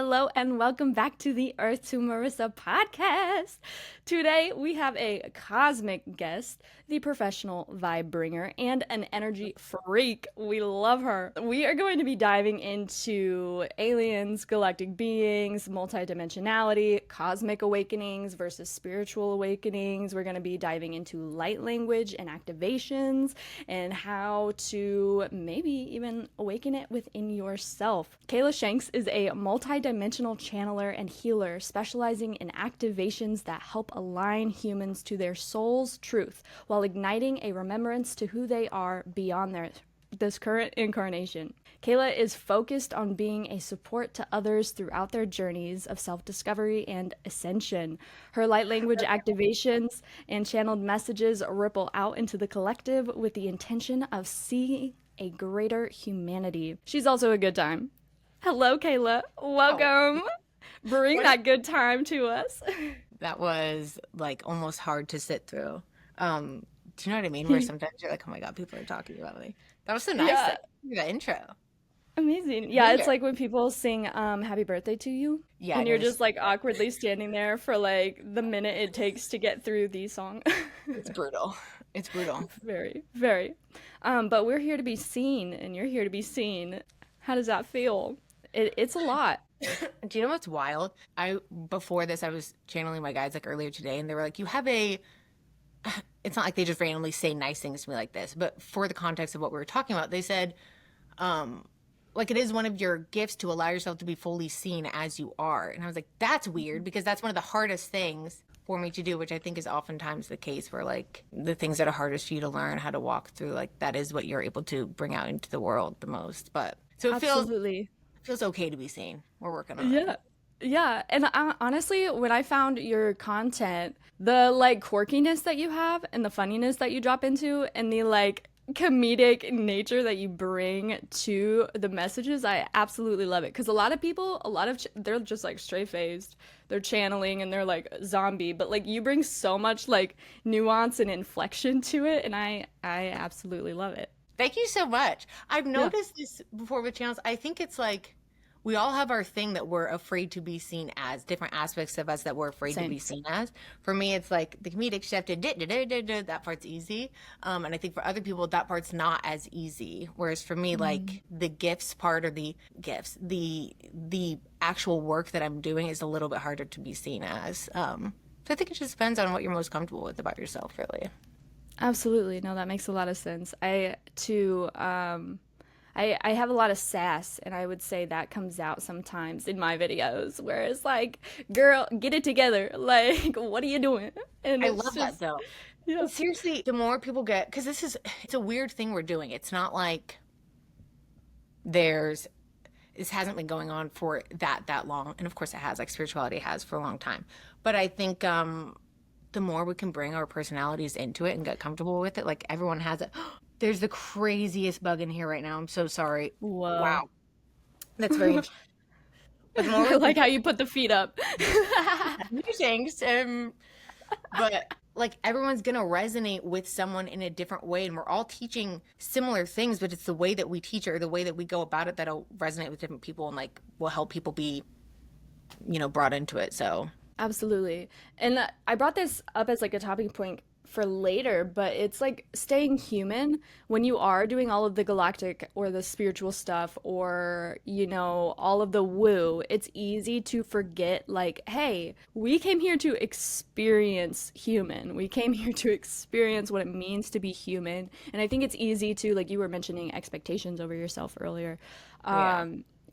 hello, and welcome back to the Earth to Marissa podcast. Today, we have a cosmic guest, the professional vibe bringer, and an energy freak. We love her. We are going to be diving into aliens, galactic beings, multidimensionality, cosmic awakenings versus spiritual awakenings. We're going to be diving into light language and activations, and how to maybe even awaken it within yourself. Kayla Shanks is a multi-dimensional channeler and healer specializing in activations that help align humans to their soul's truth while igniting a remembrance to who they are beyond this current incarnation. Kayla is focused on being a support to others throughout their journeys of self-discovery and ascension. Her light language activations and channeled messages ripple out into the collective with the intention of seeing a greater humanity. She's also a good time. Hello, Kayla. Welcome. Bring that good time to us. That was like almost hard to sit through. Do you know what I mean? Where sometimes you're like, oh my God, people are talking about me. That was so nice. Yeah. That intro. Amazing. Yeah, it's like when people sing happy birthday to you. Yeah. And you're just like awkwardly standing there for like the minute it takes to get through the song. It's brutal. It's brutal. Very, very. But we're here to be seen, and you're here to be seen. How does that feel? It's a lot. Do you know what's wild? Before this, I was channeling my guides like earlier today, and they were like, you have a... It's not like they just randomly say nice things to me like this, but for the context of what we were talking about, they said, like, it is one of your gifts to allow yourself to be fully seen as you are. And I was like, that's weird, because that's one of the hardest things for me to do, which I think is oftentimes the case, where like the things that are hardest for you to learn how to walk through, like that is what you're able to bring out into the world the most. But so it feels okay to be seen. We're working on it. Yeah, and honestly, when I found your content, the like quirkiness that you have and the funniness that you drop into and the like comedic nature that you bring to the messages, I absolutely love it. Because a lot of people, they're just like straight faced, they're channeling and they're like zombie, but like you bring so much like nuance and inflection to it, and I absolutely love it. Thank you so much. I've noticed this before with channels. I think it's like we all have our thing that we're afraid to be seen as, different aspects of us that we're afraid to be seen as. For me, it's like the comedic shift, that part's easy. And I think for other people, that part's not as easy. Whereas for me, like the gifts part, or the actual work that I'm doing is a little bit harder to be seen as. So I think it just depends on what you're most comfortable with about yourself, really. Absolutely. No, that makes a lot of sense. I have a lot of sass, and I would say that comes out sometimes in my videos, where it's like, girl, get it together. Like, what are you doing? And I love that though. Yeah. Seriously, the more people get, because it's a weird thing we're doing. It's not like this hasn't been going on for that long. And of course it has, like spirituality has for a long time. But I think the more we can bring our personalities into it and get comfortable with it, like everyone has it. There's the craziest bug in here right now. I'm so sorry. Whoa. Wow. That's very interesting. I like how you put the feet up. Thanks. But like everyone's going to resonate with someone in a different way. And we're all teaching similar things, but it's the way that we teach it or the way that we go about it that'll resonate with different people and like will help people be, brought into it. So Absolutely. And I brought this up as like a topic point for later, but it's like staying human when you are doing all of the galactic or the spiritual stuff, or all of the woo. It's easy to forget, like, hey, we came here to experience human. We came here to experience what it means to be human. And I think it's easy to, like you were mentioning, expectations over yourself earlier.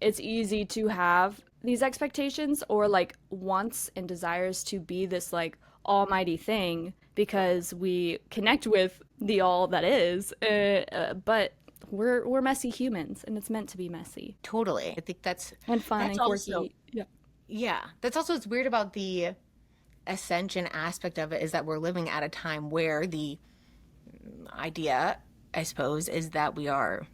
It's easy to have these expectations or like wants and desires to be this like almighty thing because we connect with the all that is, but we're messy humans, and it's meant to be messy. Totally. I think that's and fun and quirky. Also, yeah. That's also what's weird about the ascension aspect of it, is that we're living at a time where the idea, I suppose, is that we are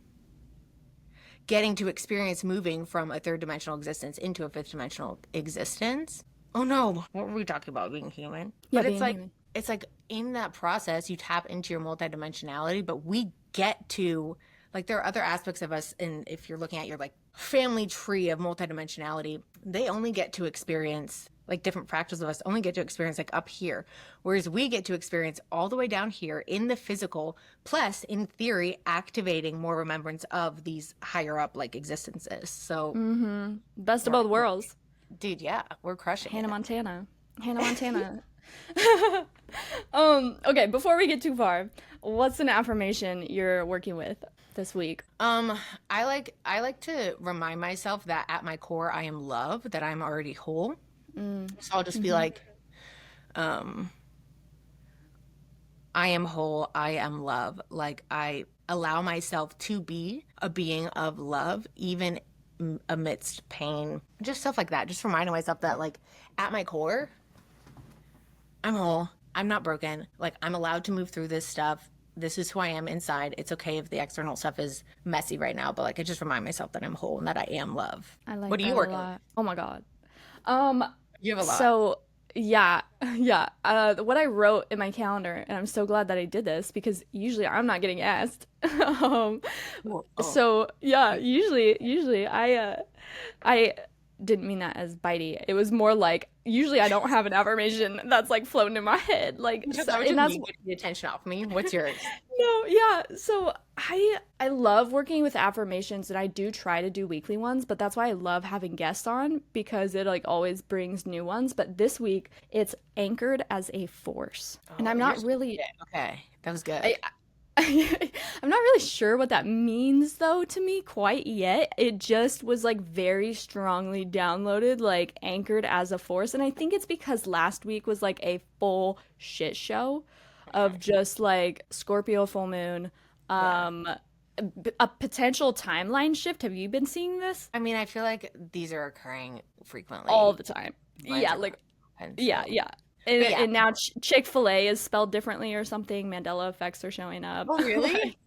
getting to experience moving from a third dimensional existence into a fifth dimensional existence. Oh no, what were we talking about? Being human? Yeah, but being human. It's like in that process, you tap into your multidimensionality, but we get to, like, there are other aspects of us, and if you're looking at your like family tree of multidimensionality, they only get to experience, like different fractals of us only get to experience like up here, whereas we get to experience all the way down here in the physical, plus in theory activating more remembrance of these higher up like existences. So Best of both worlds. dude, yeah, we're crushing Hannah it. Montana. Hannah Montana. Okay, before we get too far, what's an affirmation you're working with this week? I like to remind myself that at my core I am love, that I'm already whole. So I'll just be like, um, I am whole, I am love. Like I allow myself to be a being of love, even amidst pain. Just stuff like that. Just reminding myself that like at my core, I'm whole. I'm not broken. Like I'm allowed to move through this stuff. This is who I am inside. It's okay if the external stuff is messy right now, but like I just remind myself that I'm whole and that I am love. I What like are you that a working with? lot. Oh my God. Um, You have a lot. so yeah, yeah. What I wrote in my calendar, and I'm so glad that I did this because usually I'm not getting asked. Um, Oh, so yeah, usually I didn't mean that as bitey. It was more like usually I don't have an affirmation that's like floating in my head, like just so, that was and just that's me getting the attention off me. What's yours? no, yeah. So I love working with affirmations and I do try to do weekly ones, but that's why I love having guests on because it like always brings new ones. But this week it's anchored as a force. And Oh, I'm not yours. really Okay, that was good. I I'm not really sure what that means though to me quite yet. It just was like very strongly downloaded, like anchored as a force. And I think it's because last week was like a full shit show of just like Scorpio full moon, Yeah. um, a potential timeline shift. Have you been seeing this? I mean, I feel like these are occurring All frequently. the time. Lines Yeah, are like, open, yeah, so. yeah. But yeah. And now Chick-fil-A is spelled differently or something. Mandela effects are showing up. Oh, really? Like,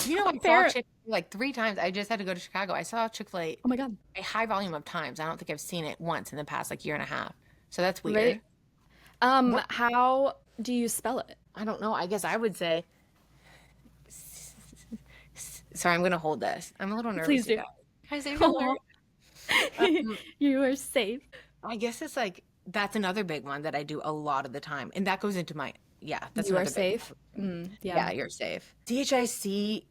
You know, I saw apparent. Chick like 3 times. I just had to go to Chicago. I saw Chick-fil-A Oh my God. a high volume of times. I don't think I've seen it once in the past like year and a half. So that's Right? weird. What? How do you spell it? I don't know. I guess I would say. Sorry, I'm gonna hold this. I'm a little nervous, Please you do. guys. Guys, I'm so Oh, nervous. Um, you are safe. I guess it's like that's another big one that I do a lot of the time, and that goes into my yeah. That's You are another big safe. one. Yeah. Yeah, you're safe. DHIC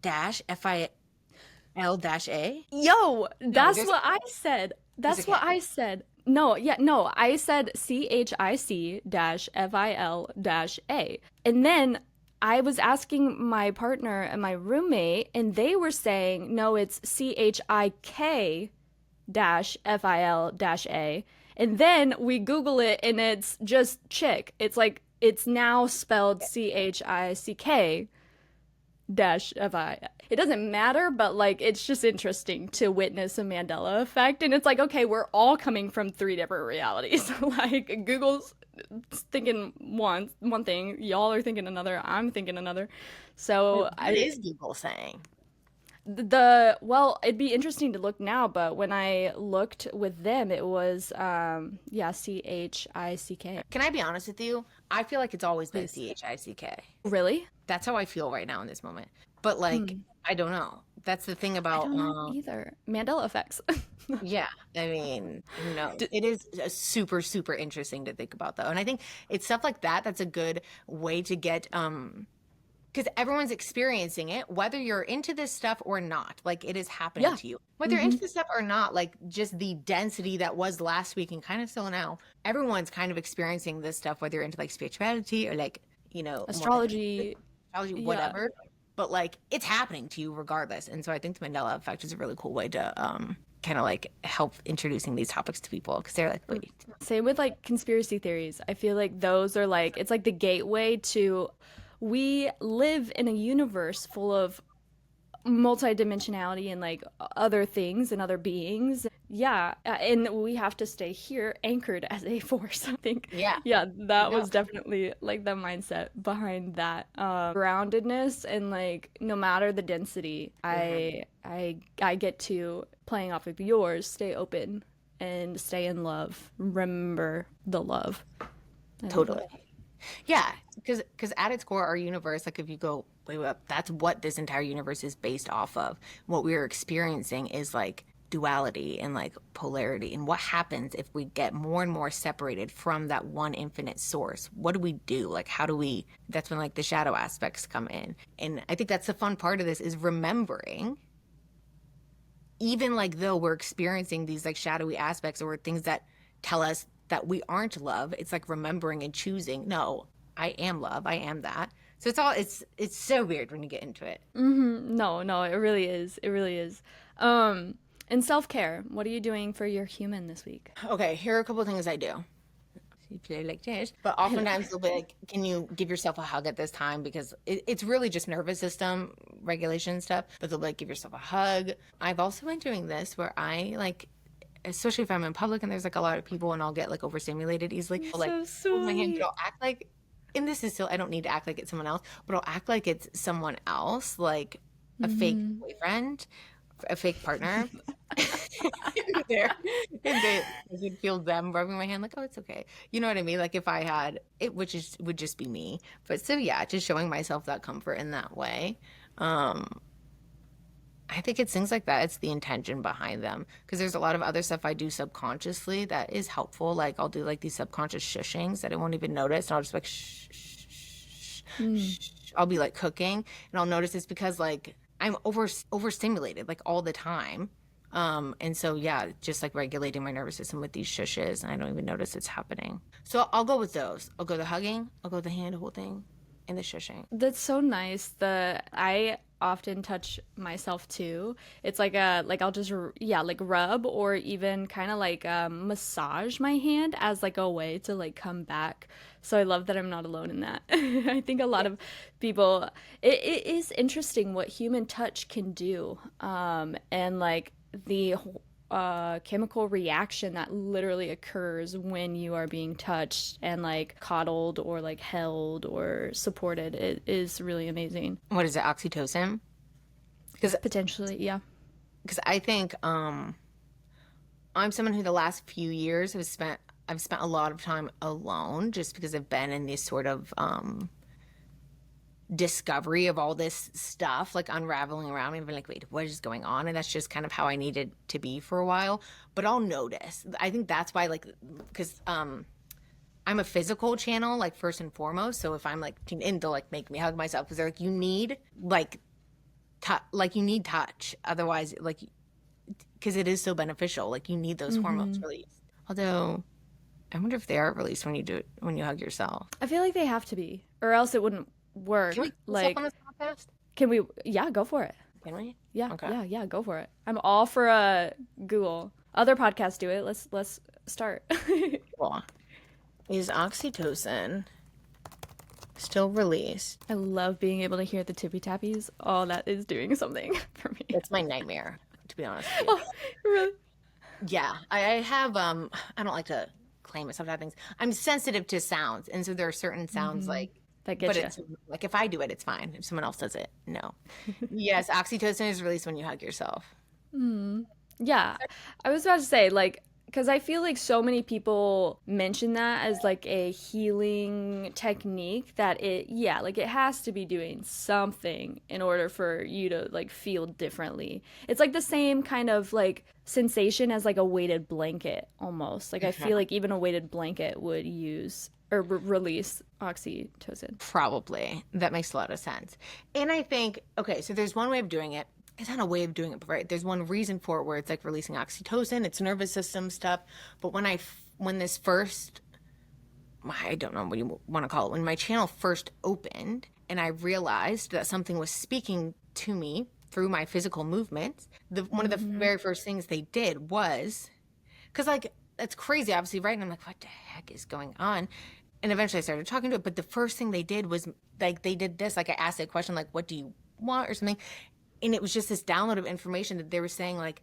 dash FIL dash A. Yo, No, that's there's a what I K. said. There's a That's K. what I said. No, yeah, no, I said CHIC dash FIL dash A. And then I was asking my partner and my roommate, and they were saying, no, it's CHIK dash FIL dash A. And then we Google it and it's just chick. It's like, it's now spelled CHICK dash FI. It doesn't matter, but like, it's just interesting to witness a Mandela effect. And it's like, okay, we're all coming from three different realities. Like, Google's thinking one thing, y'all are thinking another, I'm thinking another. Wait, So what I is Google saying? well, it'd be interesting to look now, but when I looked with them, it was yeah, CHICK. Can I be honest with you? I feel like it's always been Please. CHICK. Really? That's how I feel right now in this moment. But like, Hmm. I don't know. That's the thing I about don't know either. Mandela effects. yeah, I mean, who knows? D- It is super, super interesting to think about though. And I think it's stuff like that that's a good way to get because everyone's experiencing it, whether you're into this stuff or not. Like it is happening yeah. to you. Whether you're Hmm. into this stuff or not, like just the density that was last week and kind of still now, everyone's kind of experiencing this stuff, whether you're into like spirituality or like, Astrology. astrology, Yeah. whatever. But like it's happening to you regardless. And so I think the Mandela effect is a really cool way to kind of like help introducing these topics to people because they're like, wait, Same with like conspiracy theories. I feel like those are like, it's like the gateway to, we live in a universe full of multidimensionality and like other things and other beings. Yeah, and we have to stay here anchored as a force. I think, yeah, yeah, that no, was definitely like the mindset behind that groundedness and like no matter the density, mhm, I get to playing off of yours, stay open and stay in love. Remember the love. I love totally. that. Yeah, because at its core, our universe, like if you go way up, that's what this entire universe is based off of. What we're experiencing is like duality and like polarity, and what happens if we get more and more separated from that one infinite source. What do we do? Like, how do we, that's when like the shadow aspects come in. And I think that's the fun part of this, is remembering, even like though we're experiencing these like shadowy aspects or things that tell us that we aren't love, it's like remembering and choosing, no, I am love, I am that. So it's so weird when you get into it. No, no, it really is. It really is. Um, and self-care. What are you doing for your human this week? Okay, here are a couple of things I do. You play like this, but oftentimes they'll be like, can you give yourself a hug at this time? Because it's really just nervous system regulation stuff, but they'll be like, give yourself a hug. I've also been doing this where I like, especially if I'm in public and there's like a lot of people and I'll get like overstimulated easily. I'll, like So hold my hand, but sweet. I'll act like, and this is still, I don't need to act like it's someone else, but I'll act like it's someone else, like a fake Hmm. boyfriend, a fake partner. There, and they, I could feel them rubbing my hand, like, oh, it's okay. You know what I mean? Like if I had it, which is would just be me. But so yeah, just showing myself that comfort in that way. Um, I think it's things like that. It's the intention behind them. Because there's a lot of other stuff I do subconsciously that is helpful. Like I'll do like these subconscious shushings that I won't even notice. And I'll just be like shh, shh, shh, Mm. shh. I'll be like cooking and I'll notice it's because like I'm overstimulated like all the time. And so yeah, just like regulating my nervous system with these shushes, and I don't even notice it's happening. So I'll go with those. I'll go the hugging, I'll go the hand holding, and the shushing. That's so nice. The I often touch myself too. It's like a like I'll just yeah, like rub or even kind of like massage my hand as like a way to like come back. So I love that I'm not alone in that. I think a lot of people it is interesting what human touch can do. And like the chemical reaction that literally occurs when you are being touched and like coddled or like held or supported. It is really amazing. What is it, oxytocin? Because Potentially, yeah. I think I'm someone who the last few years I've spent a lot of time alone just because I've been in this sort of discovery of all this stuff, like unraveling around me and being like, wait, what is going on? And that's just kind of how I needed to be for a while. But I'll notice. I think that's why, like, because I'm a physical channel, like first and foremost. So if I'm like, and they'll like make me hug myself because they're like, you need like, like you need touch, otherwise, like, because it is so beneficial. Like you need those hormones released. Although, I wonder if they are released when you do it when you hug yourself. I feel like they have to be, or else it wouldn't Can we work. put this up on Like, this podcast? can we? Yeah, go for it. Can we? Yeah, Okay. yeah, yeah, go for it. I'm all for Google. Other podcasts do it. Let's start. Cool. Is oxytocin still released? I love being able to hear the tippy tappies. Oh, that is doing something for me. That's my nightmare, to be honest with you. Oh, really? Yeah, I have I don't like to claim myself to have things. I'm sensitive to sounds, and so there are certain sounds like, That but gets you. it's like if I do it, it's fine. If someone else does it, no. Yes, oxytocin is released when you hug yourself. Yeah, I was about to say, like, because I feel like so many people mention that as like a healing technique that yeah, like it has to be doing something in order for you to like feel differently. It's like the same kind of like sensation as like a weighted blanket almost. Like I feel like even a weighted blanket would use or release oxytocin. Probably. That makes a lot of sense. And I think, okay, so there's one way of doing it. It's not a way of doing it, but right, there's one reason for it where it's like releasing oxytocin, it's nervous system stuff. But when this first, I don't know what you want to call it, when my channel first opened and I realized that something was speaking to me through my physical movements, one of the very first things they did was, because like, that's crazy, obviously, right? And I'm like, what the heck is going on? And eventually I started talking to it. But the first thing they did was like, they did this, like I asked a question, like, what do you want or something? And it was just this download of information that they were saying like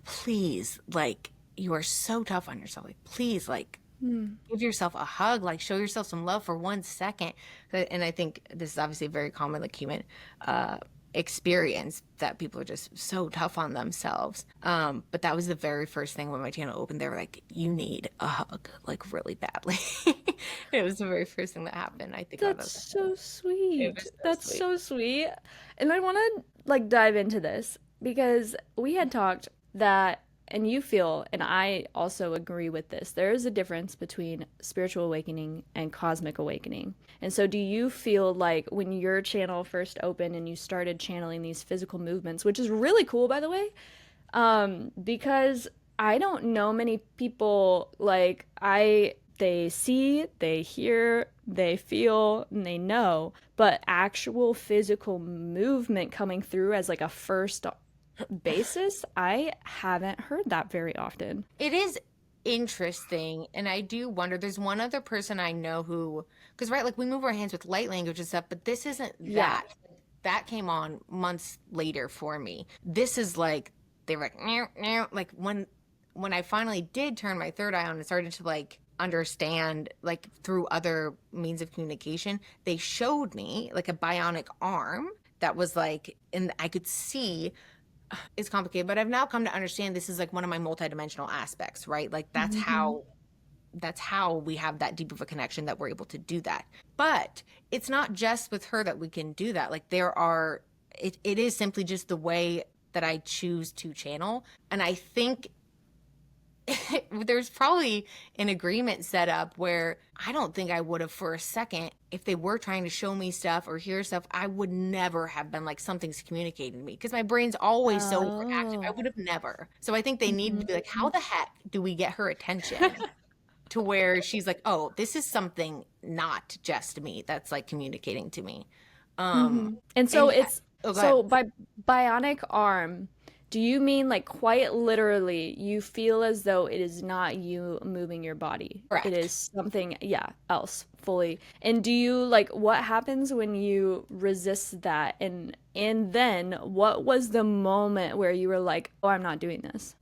please, like you are so tough on yourself, like please, like give yourself a hug, like show yourself some love for 1 second. And I think this is obviously a very common like human experience, that people are just so tough on themselves. But that was the very first thing when my channel opened. They were like, you need a hug, like really badly. It was the very first thing that happened. I think That's so it sweet. was so That's sweet. so sweet. And I want to like dive into this because we had talked that and you feel, and I also agree with this, there is a difference between spiritual awakening and cosmic awakening. And so, do you feel like when your channel first opened and you started channeling these physical movements, which is really cool, by the way, because I don't know many people like they see, they hear, they feel, and they know, but actual physical movement coming through as like a first basis, I haven't heard that very often. It is interesting. And I do wonder, there's one other person I know who, because, right, like we move our hands with light language and stuff, but this isn't Yeah. that. That came on months later for me. This is like, they were like, meow, meow. Like when I finally did turn my third eye on and started to like understand like through other means of communication, they showed me like a bionic arm that was like, and I could see, it's complicated, but I've now come to understand this is like one of my multidimensional aspects, right? Like Mm-hmm. that's how we have that deep of a connection that we're able to do that. But it's not just with her that we can do that. Like there are, it is simply just the way that I choose to channel. And I think there's probably an agreement set up where I don't think I would have for a second, if they were trying to show me stuff or hear stuff, I would never have been like, something's communicating to me because my brain's always so overactive. I Oh. would have never. So I think they need to be like, how Mm-hmm. the heck do we get her attention to where she's like, oh, this is something not just me that's like communicating to me. Um, Mm-hmm. And and so yeah, it's oh, go ahead. so by bionic arm, do you mean like quite literally you feel as though it is not you moving your body? It Correct. is something, yeah, else fully. And do you like what happens when you resist that? And then what was the moment where you were like, "Oh, I'm not doing this."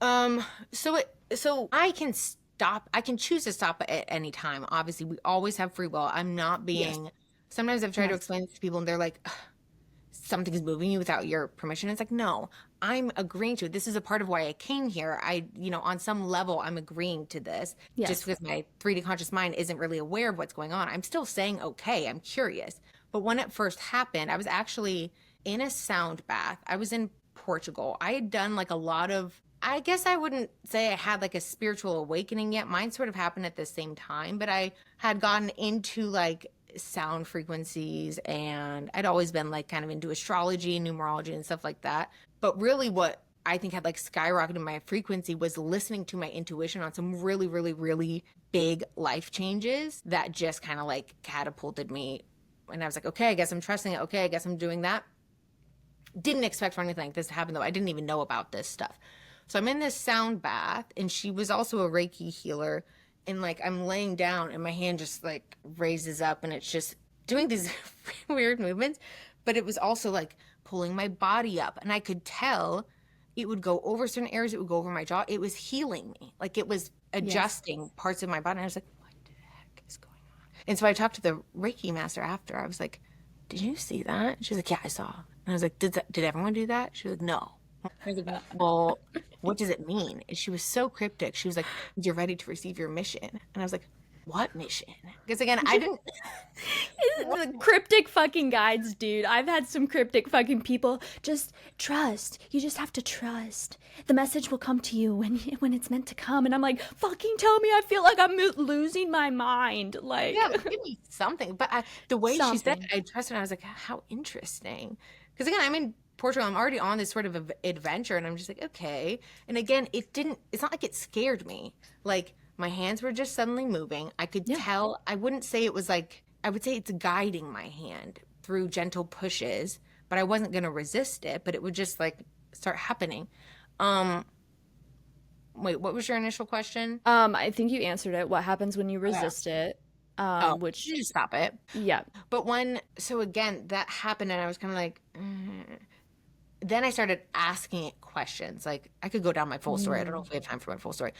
So I can stop, I can choose to stop at any time. Obviously, we always have free will. I'm not Yes. being, sometimes I've tried to Yes. explain this to people and they're like, "Ugh, something's moving you without your permission." It's like, no, I'm agreeing to it. This is a part of why I came here. On some level, I'm agreeing to this just Yes. because my 3D conscious mind isn't really aware of what's going on. I'm still saying, okay, I'm curious. But when it first happened, I was actually in a sound bath. I was in Portugal. I had done like a lot of, I guess I wouldn't say I had like a spiritual awakening yet. Mine sort of happened at the same time, but I had gotten into like sound frequencies and I'd always been like kind of into astrology, numerology, and stuff like that. But really, what I think had like skyrocketed my frequency was listening to my intuition on some really, really, really big life changes that just kind of like catapulted me. And I was like, okay, I guess I'm trusting it. Okay, I guess I'm doing that. Didn't expect for anything like this to happen though. I didn't even know about this stuff. So I'm in this sound bath, and she was also a Reiki healer. And like I'm laying down, and my hand just like raises up, and it's just doing these weird movements. But it was also like pulling my body up, and I could tell it would go over certain areas, it would go over my jaw. It was healing me, like it was Yes. adjusting parts of my body. And I was like, what the heck is going on? And so I talked to the Reiki master after. I was like, did you see that? She was like, yeah, I saw. And I was like, did everyone do that? She was like, no. I was like, well, what does it mean? And she was so cryptic. She was like, you're ready to receive your mission. And I was like, what mission? Because again, I didn't. The cryptic fucking guides, dude. I've had some cryptic fucking people. Just trust. You just have to trust. The message will come to you when it's meant to come. And I'm like, fucking tell me. I feel like I'm losing my mind. Yeah, Like give me something. But the way she said something. it, I trusted her. I was like, how interesting. Because again, I'm in Portugal. I'm already on this sort of adventure, and I'm just like, okay. And again, it's not like it scared me. Like my hands were just suddenly moving. I could Yeah. tell. I wouldn't say it was like, I would say it's guiding my hand through gentle pushes, but I wasn't going to resist it, but it would just like start happening. Um, Wait, what was your initial question? I think you answered it. What happens when you Yeah. resist it? Oh, Which, you just stop it. yeah. But so again, that happened, and I was kind of like, then I started asking it questions. Like, I could go down my full story. I don't know Mm, if we have time for my full story.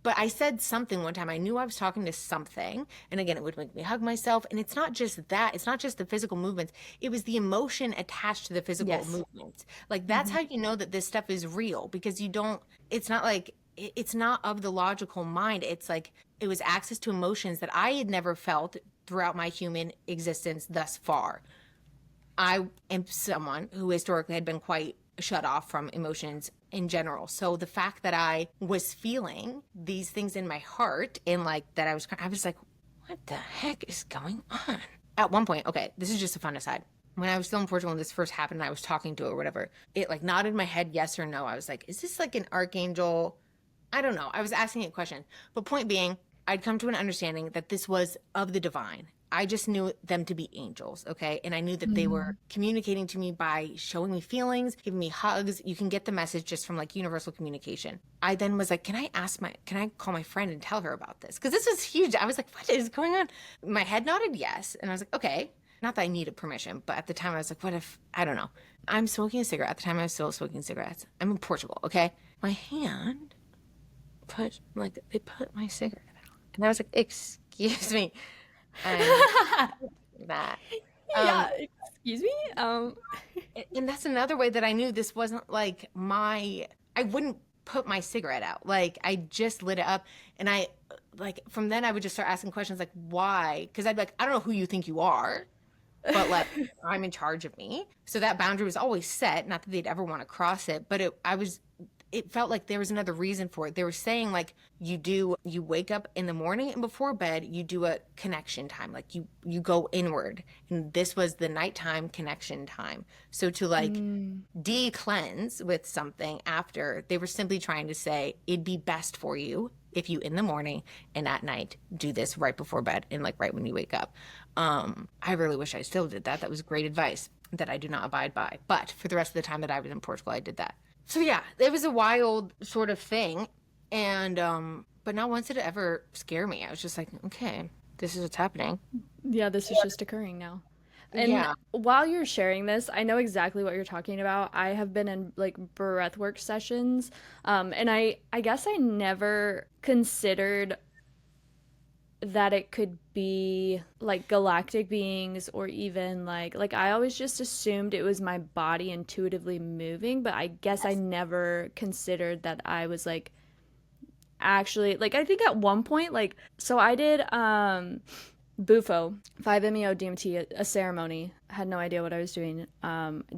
But I said something one time. I knew I was talking to something. And again, it would make me hug myself. And it's not just that, it's not just the physical movements, it was the emotion attached to the physical yes. movements. Like, that's Hmm. how you know that this stuff is real because it's not like, it's not of the logical mind. It's like, it was access to emotions that I had never felt throughout my human existence thus far. I am someone who historically had been quite shut off from emotions in general. So the fact that I was feeling these things in my heart and like that I was like, what the heck is going on? At one point, okay, this is just a fun aside. When I was still in Portugal and this first happened and I was talking to it or whatever, it like nodded my head yes or no. I was like, is this like an archangel? I don't know. I was asking it a question. But point being, I'd come to an understanding that this was of the divine. I just knew them to be angels, okay? And I knew that they were Mm. communicating to me by showing me feelings, giving me hugs. You can get the message just from like universal communication. I then was like, can I call my friend and tell her about this? Because this was huge. I was like, what is going on? My head nodded yes. And I was like, okay. Not that I needed permission, but at the time I was like, what if, I don't know. I'm smoking a cigarette. At the time I was still smoking cigarettes. I'm in Portugal, okay? My hand they put my cigarette out. And I was like, excuse me. And that. Yeah, Um, excuse me. and that's another way that I knew this wasn't like I wouldn't put my cigarette out. Like I just lit it up and I like from then I would just start asking questions like why? Because I'd be like, I don't know who you think you are, but like I'm in charge of me. So that boundary was always set. Not that they'd ever want to cross it, but it felt like there was another reason for it. They were saying like you wake up in the morning and before bed you do a connection time. Like you go inward. And this was the nighttime connection time. So to like Mm. de-cleanse with something after, they were simply trying to say it'd be best for you if you in the morning and at night do this right before bed and like right when you wake up. I really wish I still did that. That was great advice that I do not abide by. But for the rest of the time that I was in Portugal, I did that. So yeah, it was a wild sort of thing. And but not once did it ever scare me. I was just like, okay, this is what's happening. Yeah, this is just occurring now. And Yeah. while you're sharing this, I know exactly what you're talking about. I have been in like breathwork sessions, and I guess I never considered that it could be like galactic beings or even like I always just assumed it was my body intuitively moving, but I guess I never considered that I was like actually like I think at one point like so I did Bufo 5-MeO DMT a ceremony. I had no idea what I was doing.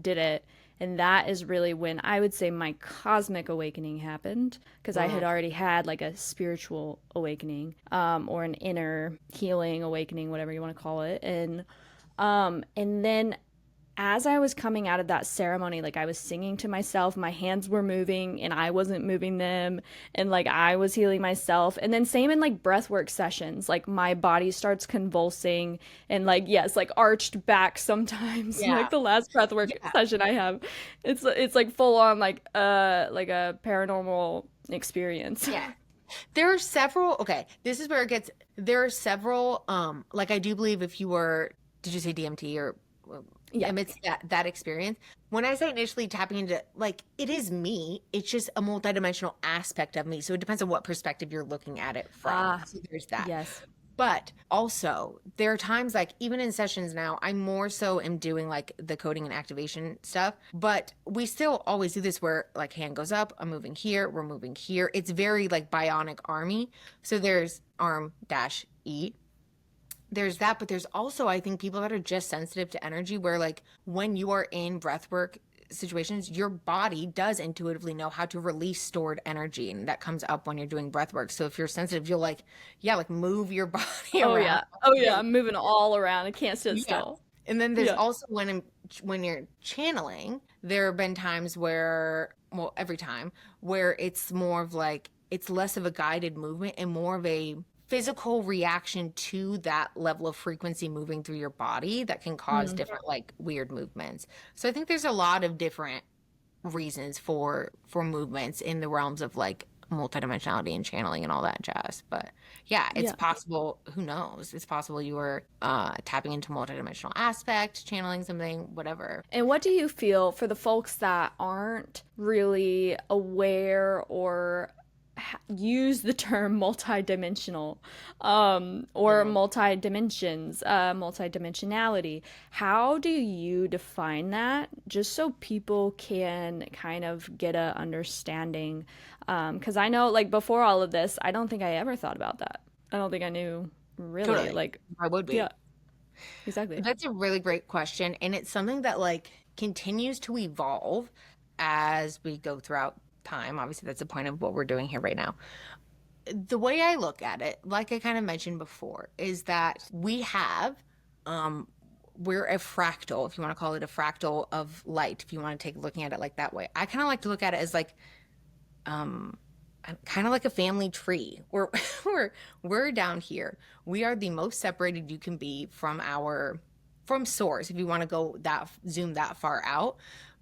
Did it, and that is really when I would say my cosmic awakening happened because I had Mm. already had like a spiritual awakening, or an inner healing awakening, whatever you want to call it, and then as I was coming out of that ceremony, like I was singing to myself, my hands were moving and I wasn't moving them, and like I was healing myself. And then same in like breathwork sessions, like my body starts convulsing and like yes, like arched back sometimes. Like Yeah. the last breathwork Yeah. session I have, it's like full on like a paranormal experience. Yeah. There are several, okay, this is where it gets, there are several, like I do believe if you were, did you say DMT or Yeah. amidst that experience, when I say initially tapping into, like, it is me, it's just a multidimensional aspect of me. So it depends on what perspective you're looking at it from. Ah, So there's that. yes. But also, there are times like even in sessions now, I more so am doing like the coding and activation stuff. But we still always do this where like hand goes up, I'm moving here, we're moving here. It's very like bionic army. So there's arm dash E. There's that, but there's also, I think, people that are just sensitive to energy where like when you are in breathwork situations, your body does intuitively know how to release stored energy, and that comes up when you're doing breath work. So if you're sensitive, you'll like, yeah, like move your body Oh around. yeah. Oh Yeah. yeah. I'm moving all around. I can't sit Yeah. still. And then there's Yeah. also when you're channeling, there have been times where, well, every time where it's more of like it's less of a guided movement and more of a physical reaction to that level of frequency moving through your body that can cause Mm. different like weird movements. So I think there's a lot of different reasons for movements in the realms of like multidimensionality and channeling and all that jazz. But yeah, it's Yeah. possible, who knows, it's possible you were tapping into multidimensional aspect, channeling something, whatever. And what do you feel for the folks that aren't really aware or use the term multidimensional, or Mm. multi-dimensions, multidimensionality? How do you define that? Just so people can kind of get a understanding. Because I know, like, before all of this, I don't think I ever thought about that. I don't think I knew really. Totally. Like, I would be. yeah, exactly. That's a really great question. And it's something that like continues to evolve as we go throughout time. Obviously, that's the point of what we're doing here right now. The way I look at it, like I kind of mentioned before, is that um, we're a fractal, if you want to call it a fractal of light, if you want to take looking at it like that way. I kind of like to look at it as like, um, kind of like a family tree. We're down here. We are the most separated you can be from source, if you want to go that zoom that far out.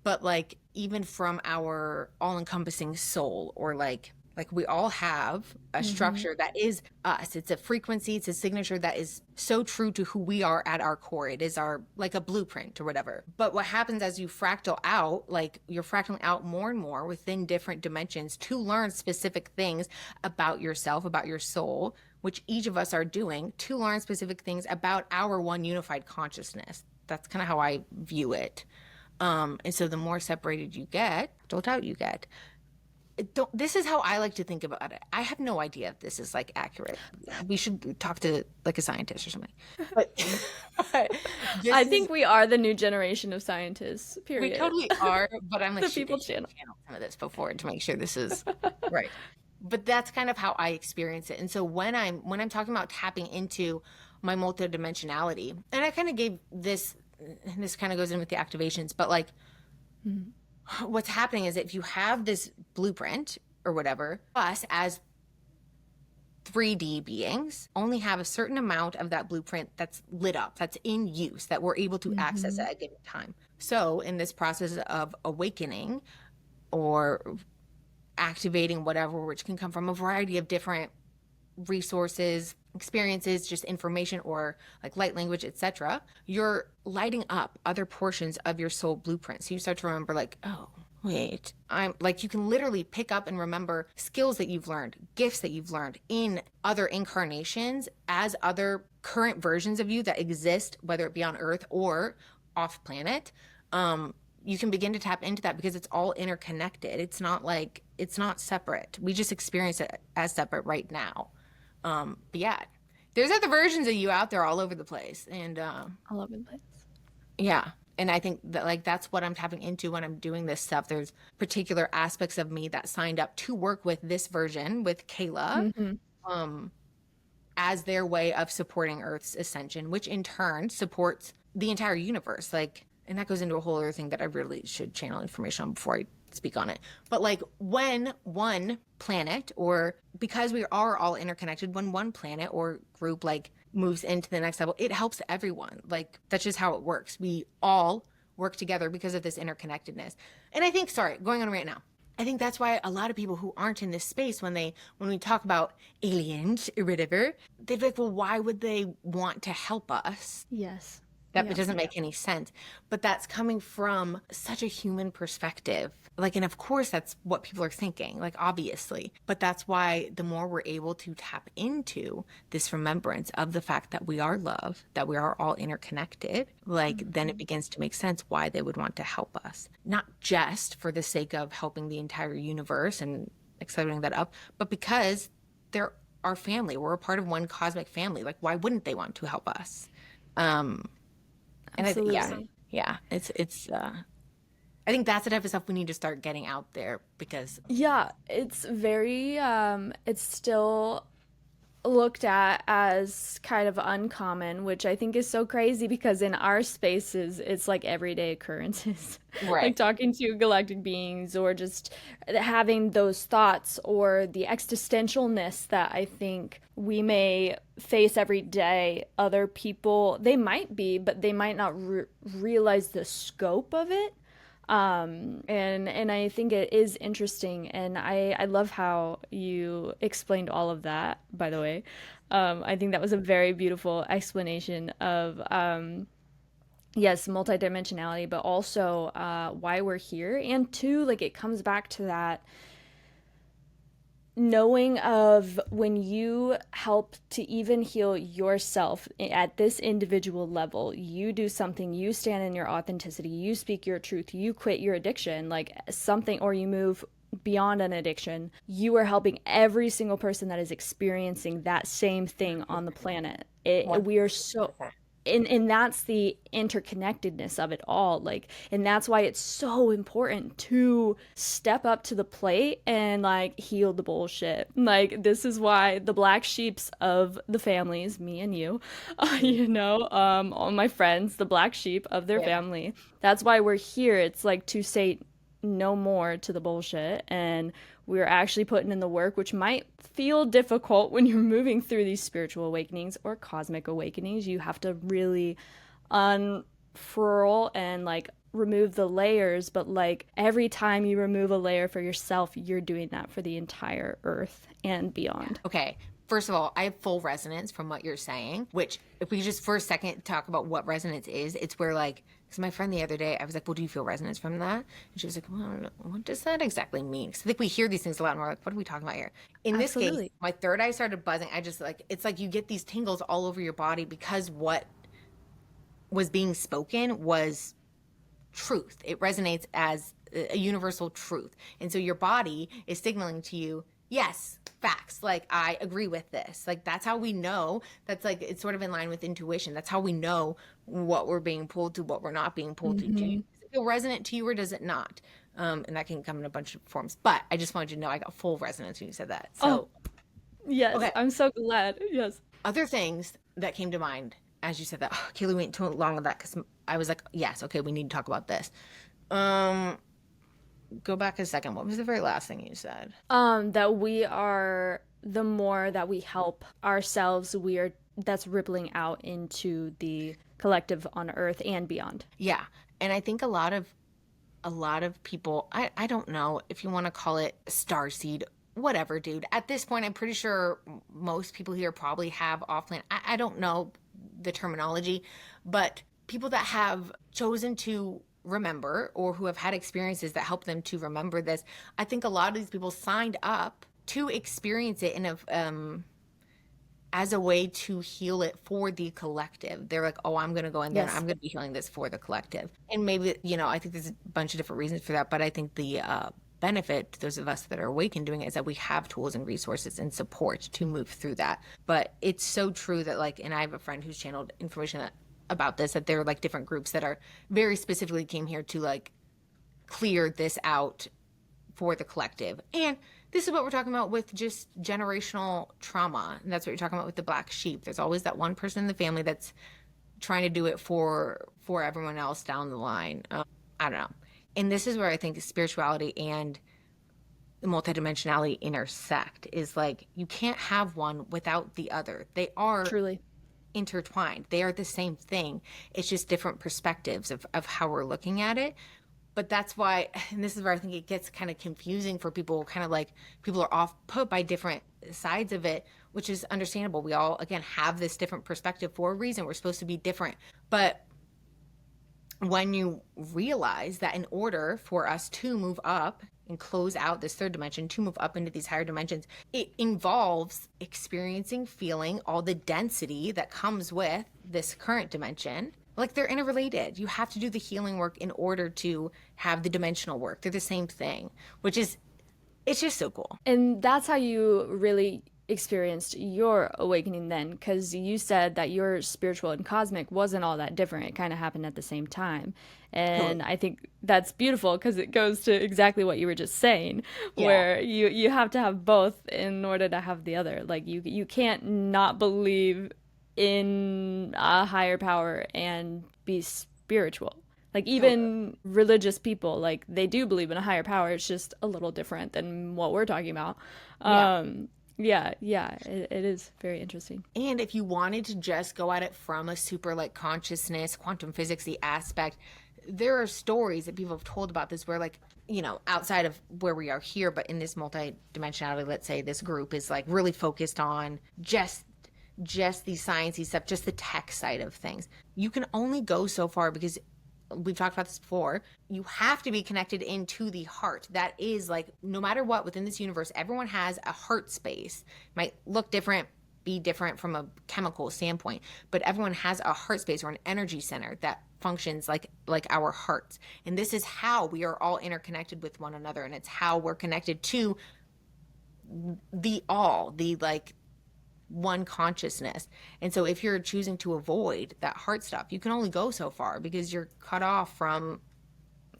But like even from our all-encompassing soul, or like we all have a Mm-hmm. structure that is us. It's a frequency, it's a signature that is so true to who we are at our core. It is our like a blueprint or whatever. But what happens as you fractal out, like you're fractaling out more and more within different dimensions to learn specific things about yourself, about your soul, which each of us are doing, to learn specific things about our one unified consciousness. That's kind of how I view it. And so the more separated you get, built out you get. This is how I like to think about it. I have no idea if this is like accurate. We should talk to like a scientist or something. But, but I this is think we are the new generation of scientists, we period. totally are, but I'm like, The shit, I people should channel. channel some of this before to make sure this is right. But that's kind of how I experience it. And so when I'm talking about tapping into my multidimensionality, and I kind of gave this, and this kind of goes in with the activations, but like Mhm. what's happening is if you have this blueprint or whatever, us as 3D beings only have a certain amount of that blueprint that's lit up, that's in use, that we're able to access Mhm. at a given time. So, in this process of awakening or activating whatever, which can come from a variety of different resources, experiences, just information, or like light language, etc., you're lighting up other portions of your soul blueprint. So you start to remember like, oh, wait, I'm like, you can literally pick up and remember skills that you've learned, gifts that you've learned in other incarnations as other current versions of you that exist, whether it be on earth or off planet. You can begin to tap into that because it's all interconnected. It's not separate. We just experience it as separate right now. But yeah, there's other versions of you out there all over the place. And All over the place. yeah. And I think that like that's what I'm tapping into when I'm doing this stuff. There's particular aspects of me that signed up to work with this version with Kayla, Hmm. um, as their way of supporting Earth's ascension, which in turn supports the entire universe. Like, and that goes into a whole other thing that I really should channel information on before I speak on it. But like when one planet, or because we are all interconnected, when one planet or group like moves into the next level, it helps everyone. Like that's just how it works. We all work together because of this interconnectedness. And I think, sorry, going on right now, I think that's why a lot of people who aren't in this space, when we talk about aliens or whatever, they're like, well, why would they want to help us? Yes. That Yeah. doesn't make any sense. But that's coming from such a human perspective. Like, and of course, that's what people are thinking, like, obviously. But that's why the more we're able to tap into this remembrance of the fact that we are love, that we are all interconnected, like, then it Mhm. begins to make sense why they would want to help us. Not just for the sake of helping the entire universe and accelerating that up, but because they're our family. We're a part of one cosmic family. Like, why wouldn't they want to help us? Um, and yeah, Absolutely. yeah, I think that's the type of stuff we need to start getting out there because Yeah, it's very it's still looked at as kind of uncommon, which I think is so crazy because in our spaces, it's like everyday occurrences. Like right. talking to galactic beings or just having those thoughts or the existentialness that I think we may face every day. Other people, they might be, but they might not realize the scope of it. And I think it is interesting, and I love how you explained all of that, by the way. I think that was a very beautiful explanation of yes, multidimensionality, but also why we're here. And two, like it comes back to that knowing of when you help to even heal yourself at this individual level, you do something, you stand in your authenticity, you speak your truth, you quit your addiction, like something, or you move beyond an addiction, you are helping every single person that is experiencing that same thing on the planet. We are so 100%. and that's the interconnectedness of it all, like, and that's why it's so important to step up to the plate and like heal the bullshit. Like, this is why the black sheeps of the families, me and you, all my friends, the black sheep of their Yeah. family, that's why we're here. It's like to say no more to the bullshit, and we're actually putting in the work, which might feel difficult when you're moving through these spiritual awakenings or cosmic awakenings. You have to really unfurl and like remove the layers, but like every time you remove a layer for yourself, you're doing that for the entire earth and beyond. Okay. First of all, I have full resonance from what you're saying, which if we just for a second talk about what resonance is, it's where like, because my friend the other day, I was like, well, do you feel resonance from that? And she was like, well, I don't know. What does that exactly mean? Because I think we hear these things a lot and we're like, what are we talking about here? In this case, Absolutely. my third eye started buzzing. I just like, it's like you get these tingles all over your body because what was being spoken was truth. It resonates as a universal truth. And so your body is signaling to you, yes, facts. Like, I agree with this. Like, that's how we know. That's like, it's sort of in line with intuition. That's how we know what we're being pulled to, what we're not being pulled to. Does it feel resonant to you or does it not? And that can come in a bunch of forms. But I just wanted you to know I got full resonance when you said that. Oh, So, yes, okay. I'm so glad. Yes. Other things that came to mind as you said that, oh, Kayla went too long on that because I was like, yes, okay, we need to talk about this. Um, Go back a second. What was the very last thing you said? That we are, the more that we help ourselves, we are, that's rippling out into the collective on earth and beyond. Yeah, and I think a lot of people, I don't know if you want to call it starseed, whatever, dude. At this point, I'm pretty sure most people here probably have off-planet. I don't know the terminology, but people that have chosen to remember or who have had experiences that help them to remember this, I think a lot of these people signed up to experience it in a as a way to heal it for the collective. They're like, oh, I'm going to go in there and I'm Yes. going to be healing this for the collective. And maybe, I think there's a bunch of different reasons for that. But I think the benefit to those of us that are awakened doing it is that we have tools and resources and support to move through that. But it's so true that, like, and I have a friend who's channeled information about this, that there are like different groups that are very specifically came here to like clear this out for the collective. And this is what we're talking about with just generational trauma. And that's what you're talking about with the black sheep. There's always that one person in the family that's trying to do it for everyone else down the line. I don't know. And this is where I think spirituality and the multidimensionality intersect, is like you can't have one without the other. They are Truly. intertwined. They are the same thing. It's just different perspectives of how we're looking at it. But that's why, and this is where I think it gets kind of confusing for people, kind of like people are off put by different sides of it, which is understandable. We all, again, have this different perspective for a reason. We're supposed to be different. But when you realize that in order for us to move up and close out this third dimension, to move up into these higher dimensions, it involves experiencing, feeling all the density that comes with this current dimension. Like, they're interrelated. You have to do the healing work in order to have the dimensional work. They're the same thing, which is, it's just so cool. And that's how you really experienced your awakening then, because you said that your spiritual and cosmic wasn't all that different. It kind of happened at the same time. And Totally. I think that's beautiful because it goes to exactly what you were just saying, Yeah. where you have to have both in order to have the other. Like, you can't not believe in a higher power and be spiritual. Like, Totally. even religious people, like, they do believe in a higher power. It's just a little different than what we're talking about. Yeah. It is very interesting. And if you wanted to just go at it from a super like consciousness, quantum physicsy aspect, there are stories that people have told about this where, like, outside of where we are here, but in this multi-dimensionality, let's say this group is like really focused on just the sciencey stuff, just the tech side of things. You can only go so far because we've talked about this before. You have to be connected into the heart. That is, like, no matter what within this universe, everyone has a heart space. Might look different, be different from a chemical standpoint, but everyone has a heart space or an energy center that functions like our hearts. And this is how we are all interconnected with one another, and it's how we're connected to the all, the like one consciousness. And so if you're choosing to avoid that heart stuff, you can only go so far because you're cut off from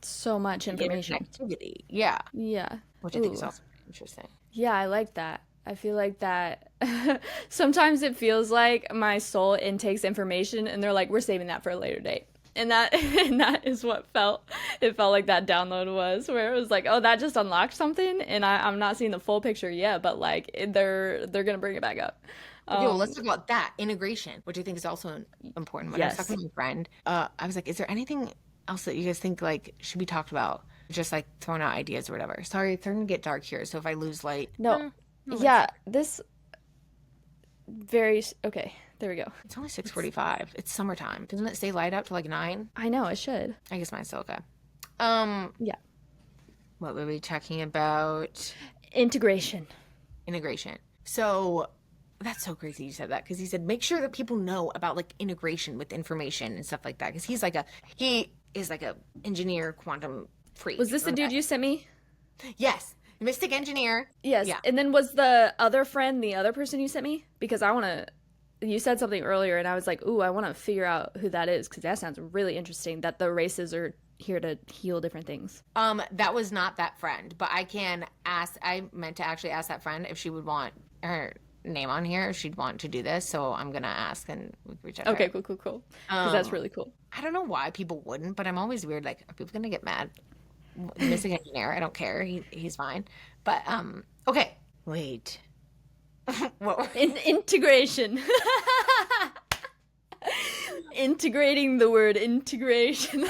So much the information. interconnectivity. Yeah. Yeah. Which I think is Ooh. also pretty interesting. Yeah, I like that. I feel like that sometimes it feels like my soul intakes information and they're like, we're saving that for a later date. And that and that is what it felt like that download was, where it was like, oh, that just unlocked something and I'm not seeing the full picture yet, but like they're gonna bring it back up. Okay, well, let's talk about that integration, which I think is also important. When I was talking Yes. to my friend, I was like, is there anything else that you guys think like should be talked about? Just like throwing out ideas or whatever. Sorry, it's starting to get dark here, so if I lose light, No. no, Yeah, this very okay, there we go. it's only 6:45. It's summertime. Doesn't it stay light out to like 9? I know it should. I guess mine's still okay. Um, Yeah. what were we talking about? Integration. Integration. So that's so crazy you said that, because he said make sure that people know about like integration with information and stuff like that, because he is like a engineer, quantum freak. Was this the dude you sent me? Yes, mystic engineer. Yes. Yeah. And then was the other friend the other person you sent me? Because I want to. You said something earlier, and I was like, "Ooh, I want to figure out who that is," because that sounds really interesting. That the races are here to heal different things. That was not that friend, but I can ask. I meant to actually ask that friend if she would want her name on here, if she'd want to do this. So I'm gonna ask and we can reach out to Okay, her. cool. Because that's really cool. I don't know why people wouldn't, but I'm always weird. Like, are people gonna get mad? Mystic engineer, I don't care. He's fine. But okay. Wait. What? Integration. Integrating the word integration.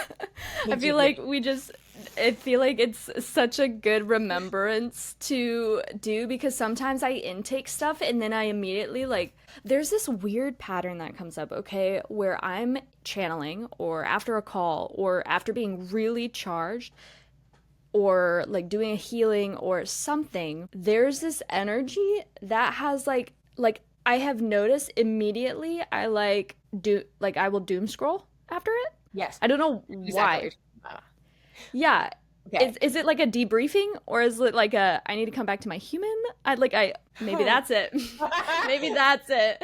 I feel like it's such a good remembrance to do, because sometimes I intake stuff and then I immediately like, there's this weird pattern that comes up, okay, where I'm channeling or after a call or after being really charged or like doing a healing or something, there's this energy that has like I have noticed immediately I I will doom scroll after it. Yes. I don't know Exactly why. what you're talking about. Yeah. Okay. Is it like a debriefing, or is it like a I need to come back to my human? Maybe that's it. Maybe that's it.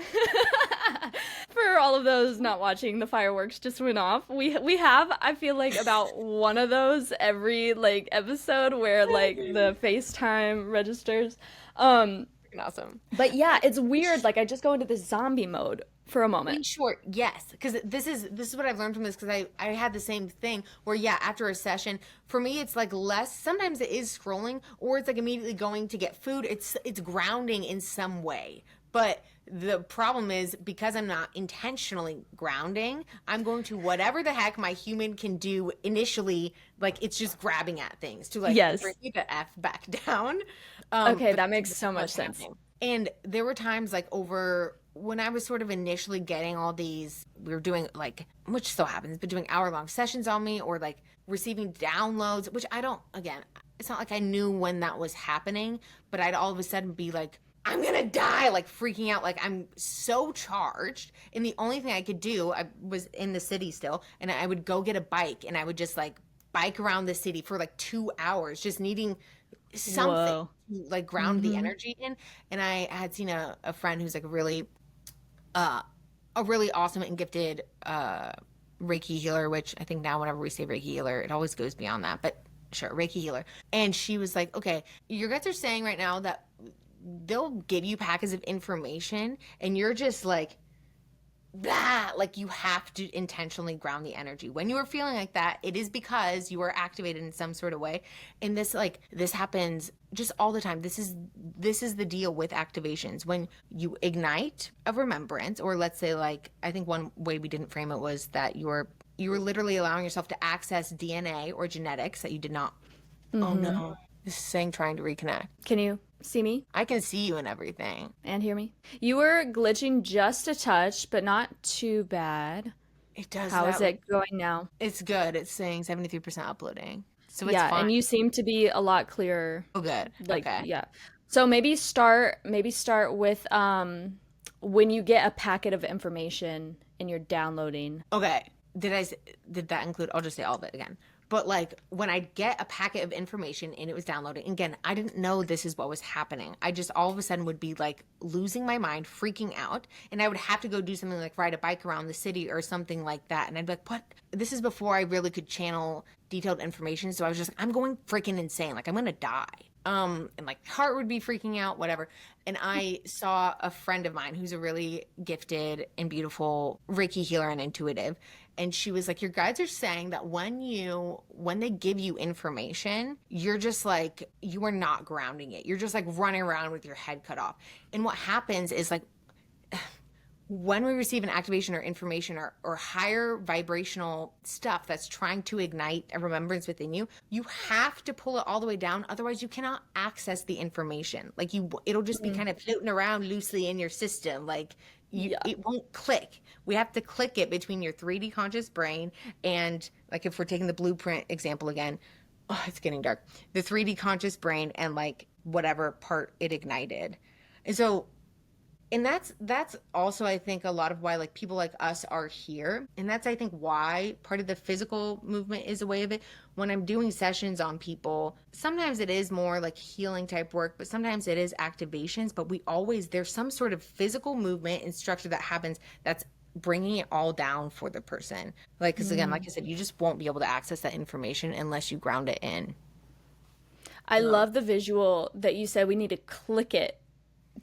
For all of those not watching, the fireworks just went off. We have, I feel like, about one of those every like episode where like the FaceTime registers. Awesome. But yeah, it's weird. Like I just go into this zombie mode for a In moment. short, yes, because this is what I've learned from this, because I had the same thing where, yeah, after a session, for me it's like less, sometimes it is scrolling, or it's like immediately going to get food. It's grounding in some way. But the problem is, because I'm not intentionally grounding, I'm going to whatever the heck my human can do initially. Like, it's just grabbing at things to like Yes. bring me the F back down. Okay, But that makes that's so much what's sense. happening. And there were times like over when I was sort of initially getting all these, we were doing like, which still happens, but doing hour-long sessions on me, or like receiving downloads, which I don't, again, it's not like I knew when that was happening, but I'd all of a sudden be like, I'm gonna die, like freaking out, like I'm so charged. And the only thing I could do, I was in the city still, and I would go get a bike and I would just like bike around the city for like 2 hours, just needing something Whoa. to like ground the energy in. And I had seen a friend who's like a really awesome and gifted Reiki healer, which I think now whenever we say Reiki healer, it always goes beyond that, but sure, Reiki healer. And she was like, okay, your guys are saying right now that they'll give you packets of information and you're just like that, like you have to intentionally ground the energy. When you are feeling like that, it is because you are activated in some sort of way. And this happens just all the time. This is the deal with activations. When you ignite a remembrance, or let's say, like, I think one way we didn't frame it was that you were literally allowing yourself to access DNA or genetics that you did not. Oh no. This is saying trying to reconnect. Can you see me I can see you and everything. and hear me? You were glitching just a touch, but not too bad. It does How that. is it going now? It's good. It's saying 73% uploading. So it's Yeah, fine. and you seem to be a lot clearer. Oh, good. Like, Okay. yeah. So maybe start with when you get a packet of information and you're downloading. Okay. Did that include, I'll just say all of it again. But like when I get a packet of information and it was downloading, again, I didn't know this is what was happening. I just all of a sudden would be like losing my mind, freaking out. And I would have to go do something like ride a bike around the city or something like that. And I'd be like, what? This is before I really could channel detailed information. So I was just like, I'm going freaking insane. Like I'm going to die. And like heart would be freaking out, whatever. And I saw a friend of mine who's a really gifted and beautiful Reiki healer and intuitive. And she was like, your guides are saying that when they give you information, you're just like, you are not grounding it. You're just like running around with your head cut off. And what happens is like, when we receive an activation or information or higher vibrational stuff that's trying to ignite a remembrance within you, you have to pull it all the way down. Otherwise, you cannot access the information. Like it'll just be kind of floating around loosely in your system. Like it won't click. We have to click it between your 3D conscious brain and, like, if we're taking the blueprint example again, oh, it's getting dark. The 3D conscious brain and like whatever part it ignited. And so, and that's also, I think, a lot of why like people like us are here. And that's, I think, why part of the physical movement is a way of it. When I'm doing sessions on people, sometimes it is more like healing type work, but sometimes it is activations. But there's some sort of physical movement and structure that happens that's bringing it all down for the person. Like, because again, like I said, you just won't be able to access that information unless you ground it in. I love the visual that you said we need to click it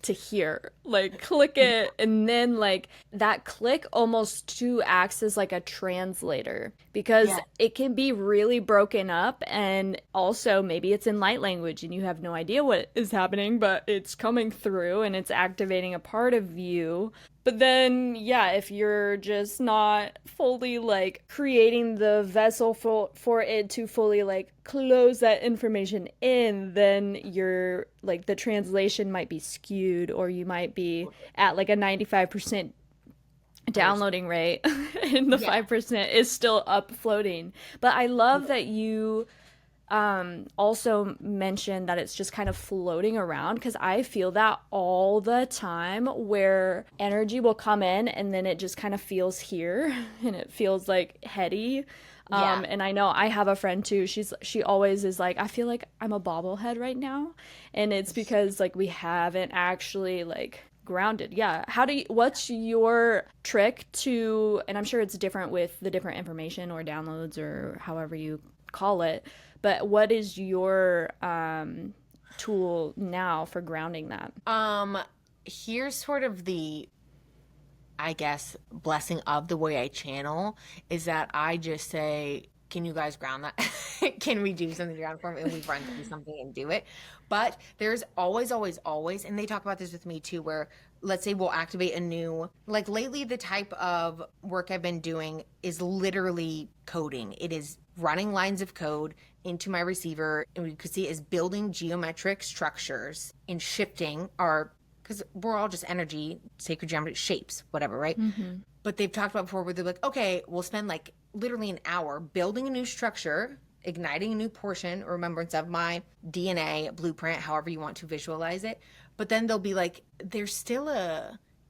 to hear, like click it, and then like that click almost to acts as like a translator, because it can be really broken up, and also maybe it's in light language and you have no idea what is happening, but it's coming through and it's activating a part of you. But then, yeah, if you're just not fully like creating the vessel for it to fully like close that information in, then you're like the translation might be skewed, or you might be at like a 95% downloading rate and the 5% is still up floating. But I love that you also mentioned that it's just kind of floating around, because I feel that all the time, where energy will come in and then it just kind of feels here and it feels like heady. And I know I have a friend too. She always is like, I feel like I'm a bobblehead right now, and it's because like we haven't actually like grounded. Yeah. What's your trick to, and I'm sure it's different with the different information or downloads or however you call it, but what is your tool now for grounding that? Here's sort of the, I guess, blessing of the way I channel is that I just say, can you guys ground that? Can we do something to ground for me? And we run through something and do it. But there's always, always, always, and they talk about this with me too, where let's say we'll activate a new, like lately the type of work I've been doing is literally coding. It is running lines of code into my receiver, and we could see is building geometric structures and shifting our, because we're all just energy, sacred geometry, shapes, whatever, right? Mm-hmm. But they've talked about before where they're like, okay, we'll spend like literally an hour building a new structure, igniting a new portion or remembrance of my DNA blueprint, however you want to visualize it. But then they'll be like, there's still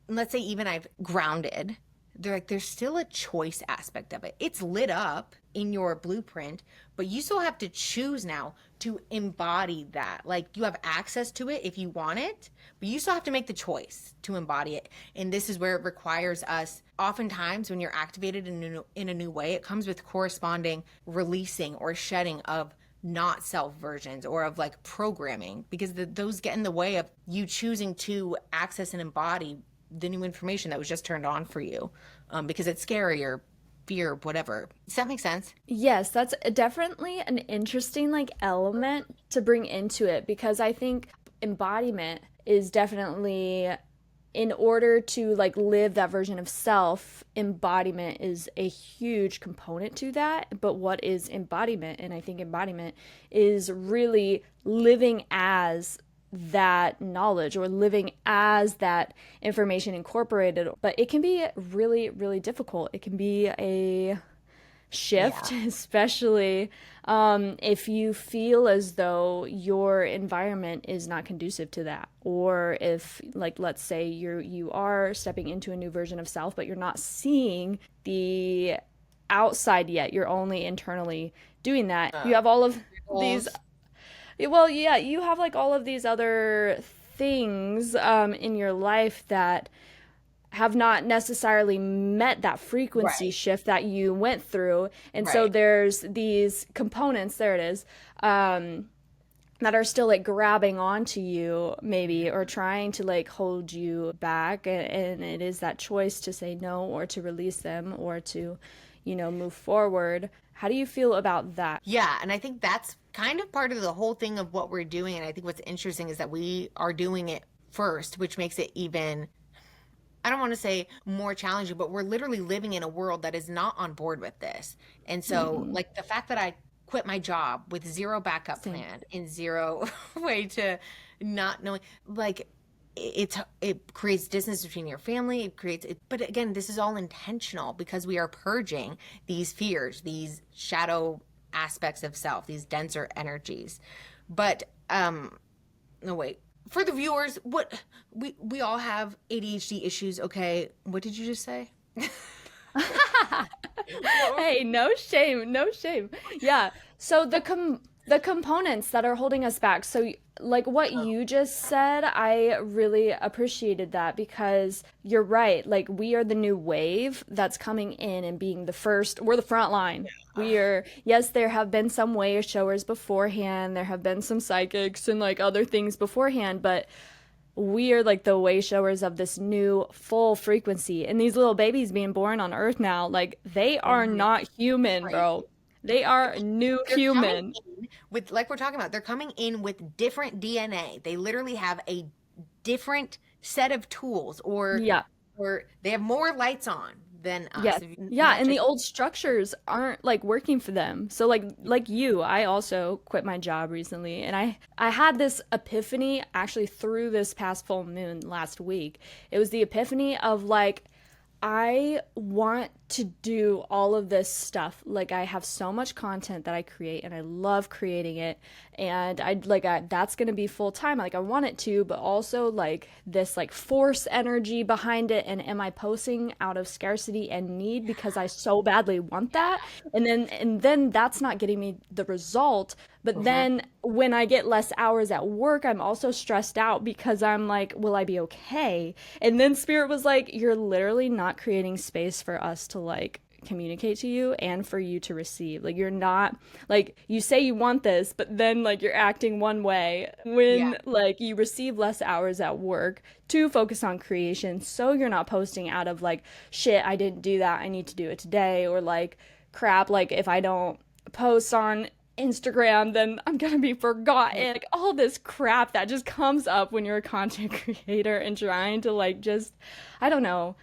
let's say even I've grounded, they're like, there's still a choice aspect of it. It's lit up in your blueprint, but you still have to choose now to embody that. Like, you have access to it if you want it, but you still have to make the choice to embody it. And this is where it requires us, oftentimes when you're activated in a new way, it comes with corresponding releasing or shedding of not self versions or of like programming, because those get in the way of you choosing to access and embody the new information that was just turned on for you, because it's scary or fear, whatever. Does that make sense? Yes, that's definitely an interesting like element to bring into it, because I think embodiment is definitely, in order to like live that version of self, embodiment is a huge component to that. But what is embodiment? And I think embodiment is really living as that knowledge or living as that information incorporated. But it can be really, really difficult. It can be a shift, especially if you feel as though your environment is not conducive to that, or if, like, let's say you are stepping into a new version of self, but you're not seeing the outside yet. You're only internally doing that. uh, You have all of these, goals. well, yeah, you have like all of these other things in your life that have not necessarily met that frequency Right, shift that you went through. And so right. there's these components, there it is, that are still like grabbing onto you maybe or trying to like hold you back, and it is that choice to say no or to release them or to move forward. How do you feel about that? Yeah, and I think that's kind of part of the whole thing of what we're doing. And I think what's interesting is that we are doing it first, which makes it even, I don't want to say more challenging, but we're literally living in a world that is not on board with this. And so, Hmm. like, the fact that I quit my job with zero backup Same. plan and zero way to not knowing, like, it creates distance between your family. It creates it, but again, this is all intentional because we are purging these fears, these shadow aspects of self, these denser energies. But no, wait, for the viewers, what we all have ADHD issues, okay? What did you just say? What Hey, no shame, no shame. Yeah. So the components that are holding us back. So like what oh, you just said, I really appreciated that because you're right. Like we are the new wave that's coming in and being the first. We're the front line. We are, yes, there have been some way showers beforehand. There have been some psychics and like other things beforehand, but we are like the way showers of this new full frequency. And these little babies being born on Earth now, like they are mhm, not human, crazy. bro. They are new They're coming human. in with, like we're talking about, they're coming in with different DNA. They literally have a different set of tools, Yeah. or they have more lights on than us. Yes. Yeah, Not and the just old structures aren't like working for them. So like you, I also quit my job recently and I had this epiphany actually through this past full moon last week. It was the epiphany of like I want to do all of this stuff. Like I have so much content that I create and I love creating it and that's going to be full time. Like I want it to, but also like this like force energy behind it, and am I posting out of scarcity and need because I so badly want that? And then that's not getting me the result. But mhm. then when I get less hours at work, I'm also stressed out because I'm like, will I be okay? And then Spirit was like, you're literally not creating space for us to like communicate to you and for you to receive. Like you're not like you say you want this, but then like you're acting one way Yeah. when like you receive less hours at work to focus on creation. So you're not posting out of like shit, I didn't do that. I need to do it today, or like crap, like if I don't post on Instagram, then I'm gonna be forgotten. Like all this crap that just comes up when you're a content creator and trying to like just, I don't know,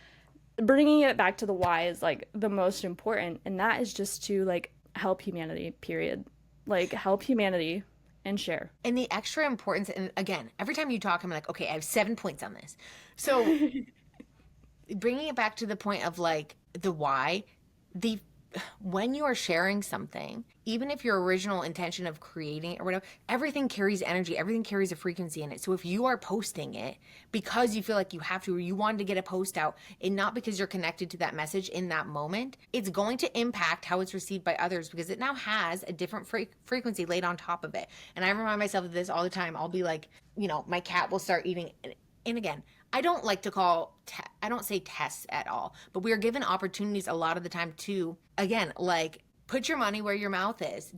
bringing it back to the why is like the most important, and that is just to like help humanity. Period. Like help humanity and share. And the extra importance, and again, every time you talk, I'm like, okay, I have 7 points on this. So bringing it back to the point of like the why, the when you are sharing something, even if your original intention of creating it or whatever, everything carries energy, everything carries a frequency in it. So if you are posting it because you feel like you have to, or you wanted to get a post out, and not because you're connected to that message in that moment, it's going to impact how it's received by others because it now has a different frequency laid on top of it. And I remind myself of this all the time. I'll be like, my cat will start eating, and again, I don't like to I don't say tests at all, but we are given opportunities a lot of the time to, again, like put your money where your mouth is.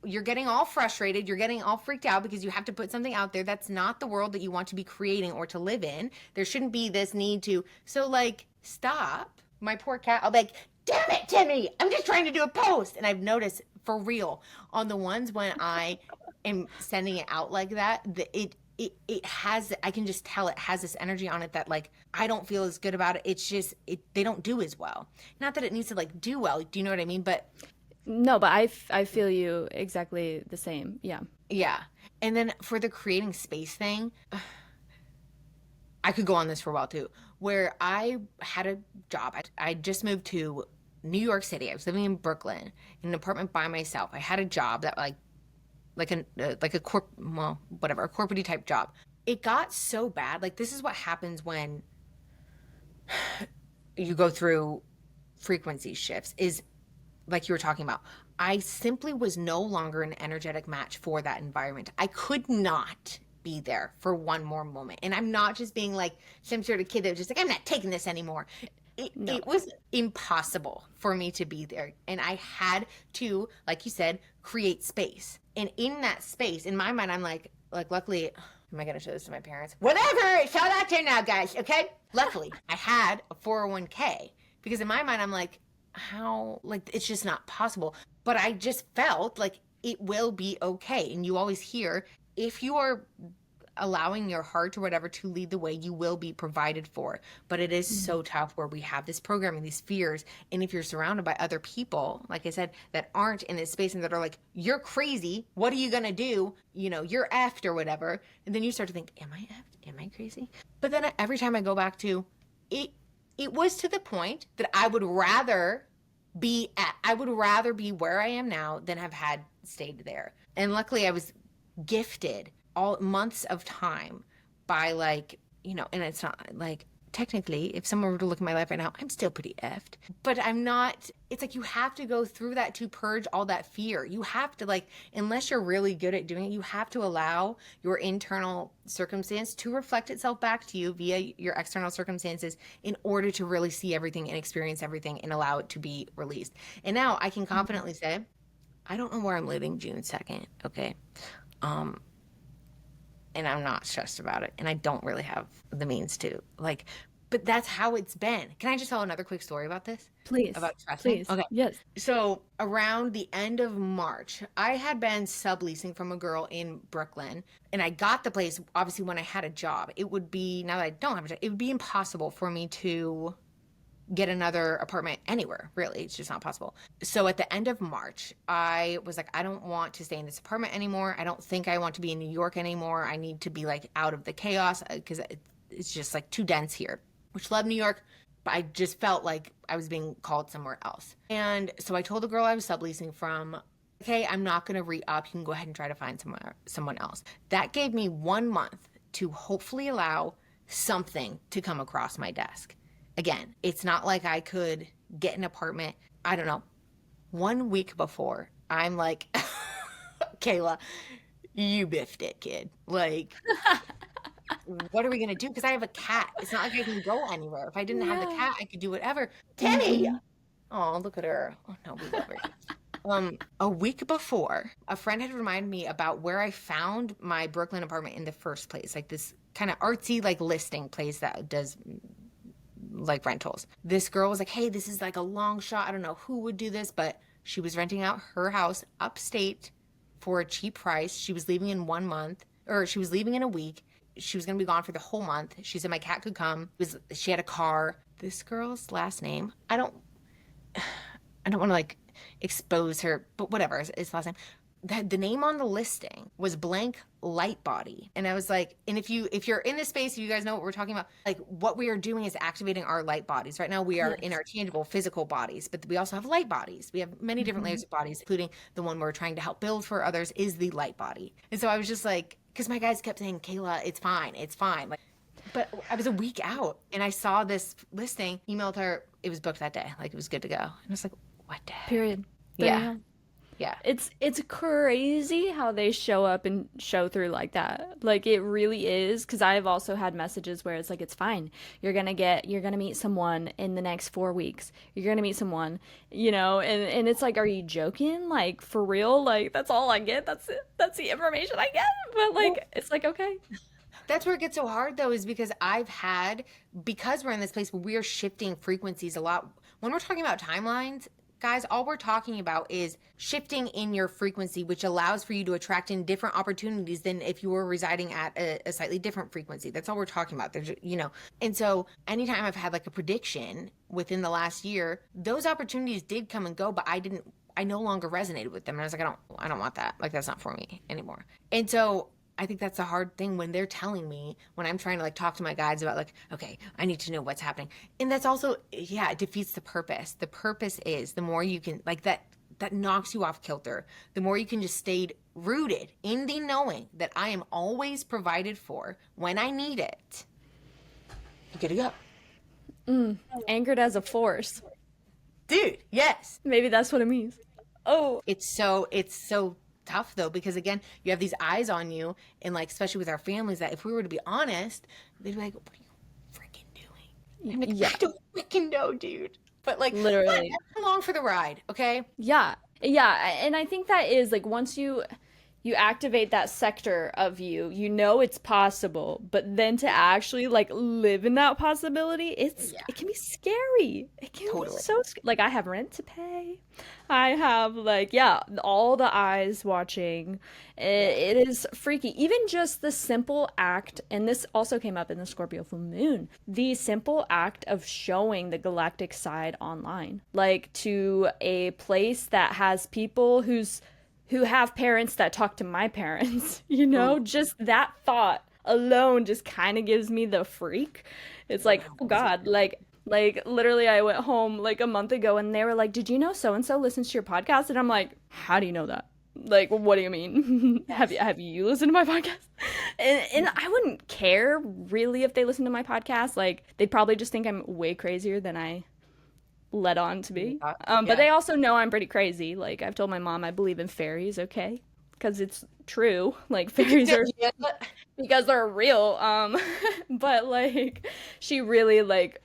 You're getting all frustrated, you're getting all freaked out because you have to put something out there that's not the world that you want to be creating or to live in. There shouldn't be this need to, so like, stop. My poor cat, I'll be like, damn it, Timmy, I'm just trying to do a post. And I've noticed for real on the ones when I am sending it out like that, it has, I can just tell it has this energy on it that like I don't feel as good about it. It's just they don't do as well. Not that it needs to like do well. Do you know what I mean? But No, but I feel you exactly the same. Yeah. yeah. And then for the creating space thing, I could go on this for a while too. Where I had a job. I just moved to New York City. I was living in Brooklyn in an apartment by myself. I had a job that like a corp, well, whatever, a corporate type job. It got so bad. Like this is what happens when you go through frequency shifts is like you were talking about. I simply was no longer an energetic match for that environment. I could not be there for one more moment. And I'm not just being like some sort of kid that was just like, I'm not taking this anymore. No. It was impossible for me to be there. And I had to, like you said, create space. And in that space, in my mind, I'm like luckily, am I going to show this to my parents? Whatever, show that to now, guys, okay? Luckily, I had a 401k because in my mind, I'm like, how, like, it's just not possible. But I just felt like it will be okay. And you always hear, if you are allowing your heart or whatever to lead the way, you will be provided for. But it is so tough where we have this programming, these fears. And if you're surrounded by other people, like I said, that aren't in this space and that are like, you're crazy, what are you going to do? You know, you're effed or whatever. And then you start to think, am I effed? Am I crazy? But then every time I go back to it, it was to the point that I would rather be where I am now than have had stayed there. And luckily I was gifted all months of time by, like, you know, and it's not like, technically, if someone were to look at my life right now, I'm still pretty effed, but I'm not. It's like you have to go through that to purge all that fear. You have to, like, unless you're really good at doing it, you have to allow your internal circumstance to reflect itself back to you via your external circumstances in order to really see everything and experience everything and allow it to be released. And now I can confidently say, I don't know where I'm living June 2nd. Okay. And I'm not stressed about it. And I don't really have the means to, like, but that's how it's been. Can I just tell another quick story about this? Please. About trusting? Please. Okay. Yes. So around the end of March, I had been subleasing from a girl in Brooklyn. And I got the place, obviously, when I had a job. It would be, now that I don't have a job, it would be impossible for me to get another apartment anywhere, really. It's just not possible. So at the end of March, I was like, I don't want to stay in this apartment anymore. I don't think I want to be in New York anymore. I need to be, like, out of the chaos because it's just, like, too dense here, which love New York, but I just felt like I was being called somewhere else. And so I told the girl I was subleasing from, okay, I'm not going to re-up. You can go ahead and try to find someone else. That gave me 1 month to hopefully allow something to come across my desk. Again, it's not like I could get an apartment. I don't know. 1 week before, I'm like, Kayla, you biffed it, kid. Like, what are we going to do? Because I have a cat. It's not like I can go anywhere. If I didn't have the cat, I could do whatever. Timmy! Oh, look at her. Oh, no, we love her. A week before, a friend had reminded me about where I found my Brooklyn apartment in the first place. Like this kind of artsy, like, listing place that does, like, rentals. This girl was like, hey, this is like a long shot. I don't know who would do this, but she was renting out her house upstate for a cheap price. She was leaving in 1 month, or she was leaving in a week. She was going to be gone for the whole month. She said my cat could come. She had a car. This girl's last name, I don't want to, like, expose her, but whatever, it's last name. The name on the listing was blank light body. And I was like, and if you're in this space, you guys know what we're talking about. Like, what we are doing is activating our light bodies. Right now we are in our tangible physical bodies, but we also have light bodies. We have many different layers of bodies, including the one we're trying to help build for others is the light body. And so I was just like, because my guys kept saying, Kayla, it's fine. Like, but I was a week out and I saw this listing, emailed her. It was booked that day. Like, it was good to go. And I was like, what day? Period. Yeah. Yeah. It's crazy how they show up and show through like that. Like, it really is, because I've also had messages where it's like, it's fine. You're gonna meet someone in the next 4 weeks. You're gonna meet someone, you know, and it's like, are you joking? Like, for real? Like, that's all I get? That's it? That's the information I get? But, like, it's like, okay. That's where it gets so hard, though, is because because we're in this place where we are shifting frequencies a lot. When we're talking about timelines, guys, all we're talking about is shifting in your frequency, which allows for you to attract in different opportunities than if you were residing at a slightly different frequency. That's all we're talking about. There's, you know, and so anytime I've had, like, a prediction within the last year, those opportunities did come and go, but I no longer resonated with them. And I was like, I don't want that. Like, that's not for me anymore. And so I think that's a hard thing when they're telling me, when I'm trying to, like, talk to my guides about, like, okay, I need to know what's happening. And that's also, yeah, it defeats the purpose. The purpose is the more you can, like, that knocks you off kilter, the more you can just stay rooted in the knowing that I am always provided for when I need it. You gotta go. Anchored as a force. Dude, yes. Maybe that's what it means. Oh, It's so tough though, because again, you have these eyes on you, and like especially with our families, that if we were to be honest, they'd be like, "What are you freaking doing?" I'm like, yeah, "I don't freaking know, dude." But like, literally. come along for the ride, okay? Yeah. Yeah, and I think that is like once you activate that sector of you, you know it's possible, but then to actually like live in that possibility, Yeah, it can be scary. It can be totally. so like I have rent to pay. I have like yeah, all the eyes watching. Yeah. It is freaky. Even just the simple act, and this also came up in the Scorpio full moon, the simple act of showing the galactic side online, like to a place that has people who have parents that talk to my parents, you know? Ooh. Just that thought alone just kind of gives me the freak. It's like, oh God, like literally I went home like a month ago and they were like, "Did you know so and so listens to your podcast?" And I'm like, "How do you know that?" Like, what do you mean? Yes. Have you listened to my podcast? And I wouldn't care really if they listen to my podcast. Like, they'd probably just think I'm way crazier than I led on to be. But Yeah. they also know I'm pretty crazy. Like I've told my mom I believe in fairies, okay? Because it's true. Like fairies are Yeah. because they're real. But like she really like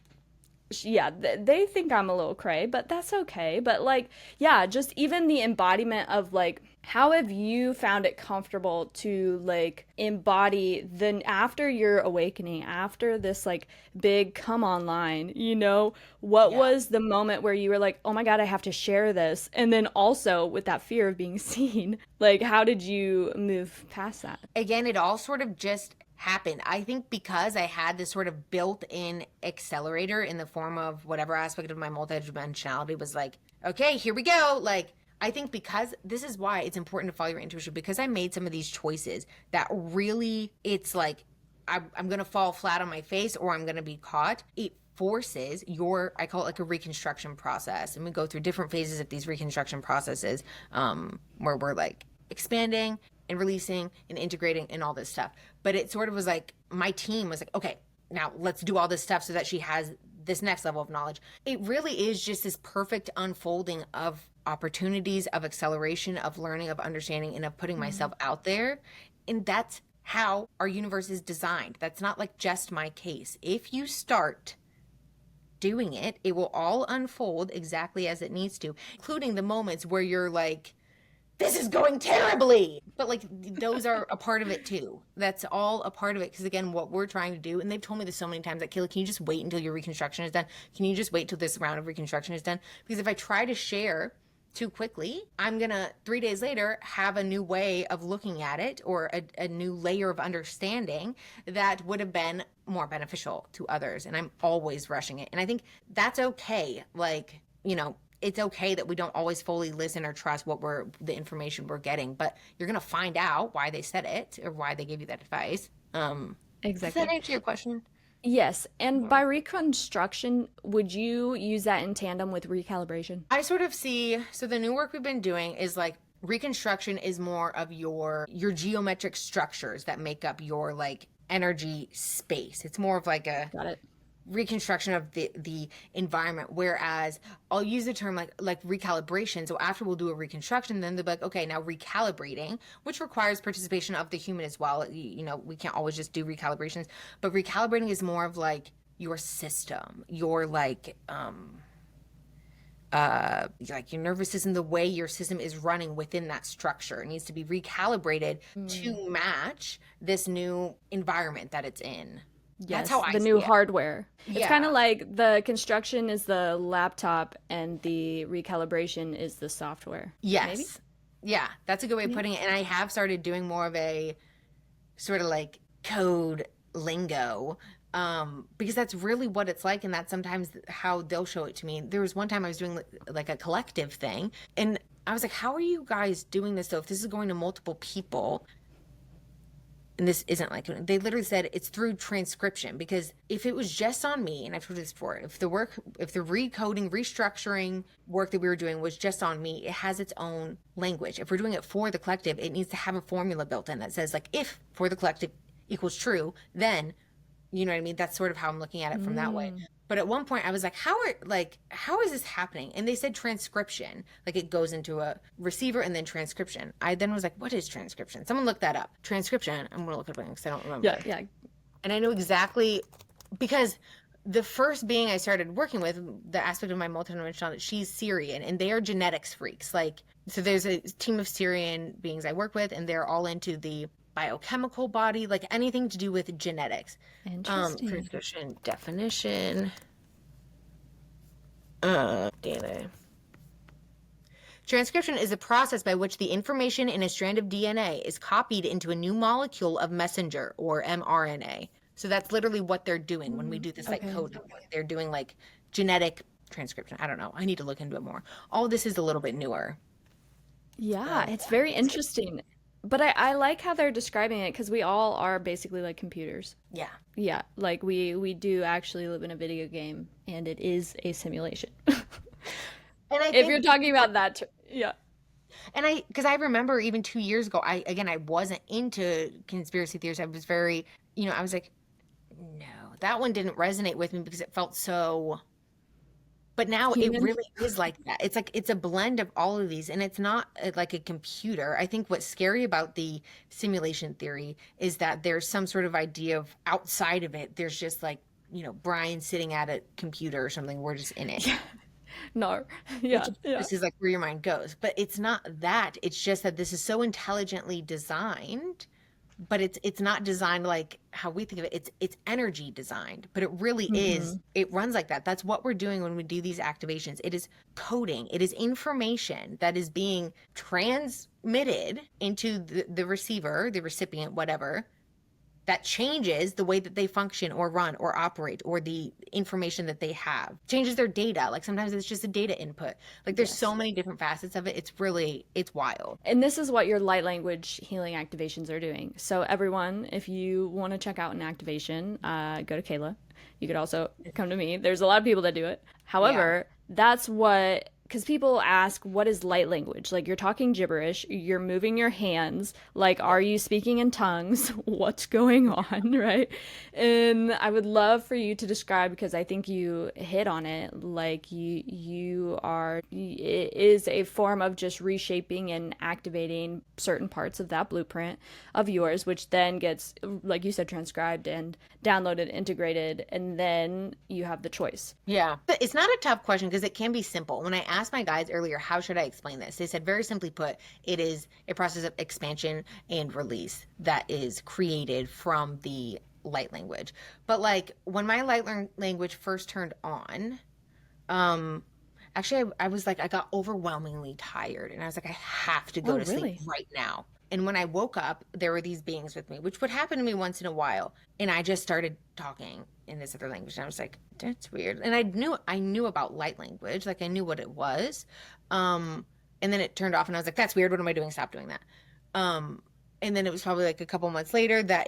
yeah, they think I'm a little cray, but that's okay. But like, yeah, just even the embodiment of like, how have you found it comfortable to like embody then after your awakening, after this like big come online, you know, what Yeah. was the moment where you were like, oh my God, I have to share this? And then also with that fear of being seen, like, how did you move past that? Again, it all sort of just happened. I think because I had this sort of built-in accelerator in the form of whatever aspect of my multidimensionality was like, okay, here we go. Like, I think because this is why it's important to follow your intuition, because I made some of these choices that really, it's like, I'm going to fall flat on my face or I'm going to be caught. It forces your, I call it like a reconstruction process. And we go through different phases of these reconstruction processes where we're like expanding and releasing and integrating and all this stuff. But it sort of was like, my team was like, okay, now let's do all this stuff so that she has this next level of knowledge. It really is just this perfect unfolding of opportunities, of acceleration, of learning, of understanding, and of putting myself out there. And that's how our universe is designed. That's not like just my case. If you start doing it, it will all unfold exactly as it needs to, including the moments where you're like, this is going terribly. But like those are a part of it too. That's all a part of it. Because again, what we're trying to do, and they've told me this so many times, like, Kayla, can you just wait until your reconstruction is done? Can you just wait till this round of reconstruction is done? Because if I try to share too quickly, I'm gonna 3 days later have a new way of looking at it or a new layer of understanding that would have been more beneficial to others. And I'm always rushing it. And I think that's okay. Like, you know, it's okay that we don't always fully listen or trust the information we're getting, but you're gonna find out why they said it or why they gave you that advice. Does that Exactly. answer your question? Yes, and by reconstruction, would you use that in tandem with recalibration? I sort of see, so the new work we've been doing is like reconstruction is more of your geometric structures that make up your like energy space. It's more of like a Got it. reconstruction of the environment, whereas I'll use the term like recalibration. So after we'll do a reconstruction, then they'll be like, okay, now recalibrating, which requires participation of the human as well. You know, we can't always just do recalibrations, but recalibrating is more of like your system, your like your nervous system, the way your system is running within that structure. It needs to be recalibrated to match this new environment that it's in. That's how Yes, I the new see it. hardware. It's kind Yeah. of like the construction is the laptop and the recalibration is the software. Maybe? Yes. Yeah, that's a good way of Maybe. putting it. And I have started doing more of a sort of like code lingo because that's really what it's like. And that's sometimes how they'll show it to me. There was one time I was doing like a collective thing. And I was like, how are you guys doing this though? If this is going to multiple people, and this isn't like, they literally said it's through transcription, because if it was just on me, and I've told this before, if the recoding, restructuring work that we were doing was just on me, it has its own language. If we're doing it for the collective, it needs to have a formula built in that says like, if for the collective equals true, then You know what I mean? That's sort of how I'm looking at it from that way. Mm. But at one point I was like, how is this happening? And they said transcription. Like it goes into a receiver and then transcription. I then was like, what is transcription? Someone look that up. Transcription. I'm gonna look it up because I don't remember. Yeah, yeah. And I know exactly because the first being I started working with, the aspect of my multidimensional, she's Syrian and they are genetics freaks. Like, so there's a team of Syrian beings I work with and they're all into the biochemical body, like anything to do with genetics. Interesting. Transcription definition. DNA. Transcription is a process by which the information in a strand of DNA is copied into a new molecule of messenger or mRNA. So that's literally what they're doing when we do this like Okay. coding. They're doing like genetic transcription. I don't know. I need to look into it more. All this is a little bit newer. Yeah, it's very interesting. But I like how they're describing it because we all are basically like computers. Yeah. Yeah, like we do actually live in a video game and it is a simulation. And I If you're think, talking about that, yeah. because I remember even 2 years ago, I wasn't into conspiracy theories. I was very, I was like, no, that one didn't resonate with me because it felt so, but now it Human. really is like that. It's like, it's a blend of all of these and it's not like a computer. I think what's scary about the simulation theory is that there's some sort of idea of outside of it. There's just like, Brian sitting at a computer or something. We're just in it. No. Which Yeah, yeah. this is like where your mind goes. But it's not that. It's just that this is so intelligently designed, but it's not designed like how we think of it. It's energy designed, but it really is. Hmm. It runs like that. That's what we're doing when we do these activations. It is coding. It is information that is being transmitted into the receiver, the recipient, whatever, that changes the way that they function or run or operate or the information that they have changes their data. Like sometimes it's just a data input. Like there's so Yes. many different facets of it. It's wild. And this is what your light language healing activations are doing. So, everyone, if you want to check out an activation, go to Kayla. You could also come to me. There's a lot of people that do it. Yeah. However, that's what, because people ask, what is light language? Like, you're talking gibberish, you're moving your hands. Like, are you speaking in tongues? What's going on, right? And I would love for you to describe, because I think you hit on it. Like, you are, it is a form of just reshaping and activating certain parts of that blueprint of yours, which then gets, like you said, transcribed and downloaded, integrated, and then you have the choice. Yeah. But it's not a tough question because it can be simple. When I asked my guides earlier, how should I explain this? They said, very simply put, it is a process of expansion and release that is created from the light language. But like when my language first turned on, actually I was like, I got overwhelmingly tired and I was like, I have to go Oh, to sleep really? right now. And when I woke up, there were these beings with me, which would happen to me once in a while. And I just started talking in this other language. And I was like, that's weird. And I knew about light language, like I knew what it was. And then it turned off and I was like, that's weird. What am I doing? Stop doing that. And then it was probably like a couple months later that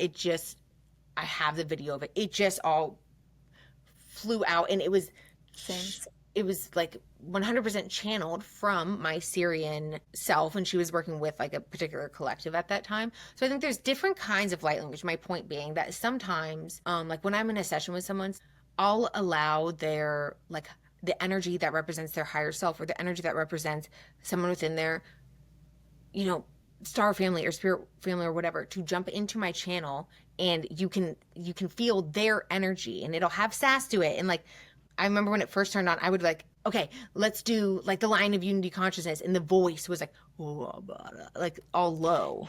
I have the video of it. It just all flew out and Same. it was like 100% channeled from my Syrian self, and she was working with like a particular collective at that time. So I think there's different kinds of light language. My point being that sometimes, like when I'm in a session with someone, I'll allow their like the energy that represents their higher self or the energy that represents someone within their, star family or spirit family or whatever to jump into my channel, and you can feel their energy, and it'll have sass to it, and like I remember when it first turned on, I would like, okay, let's do like the line of unity consciousness. And the voice was like, like all low.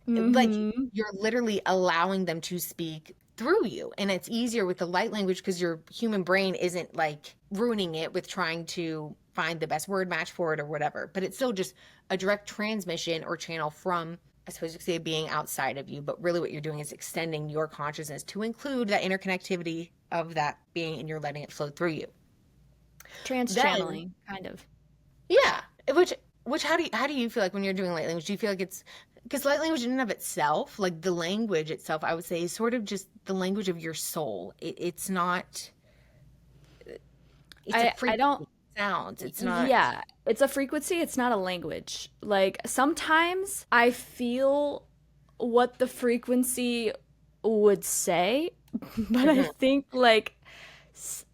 Like Mm-hmm. you're literally allowing them to speak through you. And it's easier with the light language because your human brain isn't like ruining it with trying to find the best word match for it or whatever. But it's still just a direct transmission or channel from, I suppose you could say, being outside of you, but really what you're doing is extending your consciousness to include that interconnectivity of that being, and you're letting it flow through you. Trans Then, channeling, kind of. yeah, which how do you feel like when you're doing light language? Do you feel like it's because light language in and of itself, like the language itself, I would say is sort of just the language of your soul. It's not. It's a I frequency. don't. Sounds. It's not. Yeah, it's a frequency. It's not a language. Like sometimes I feel what the frequency would say, but I Mhm. think like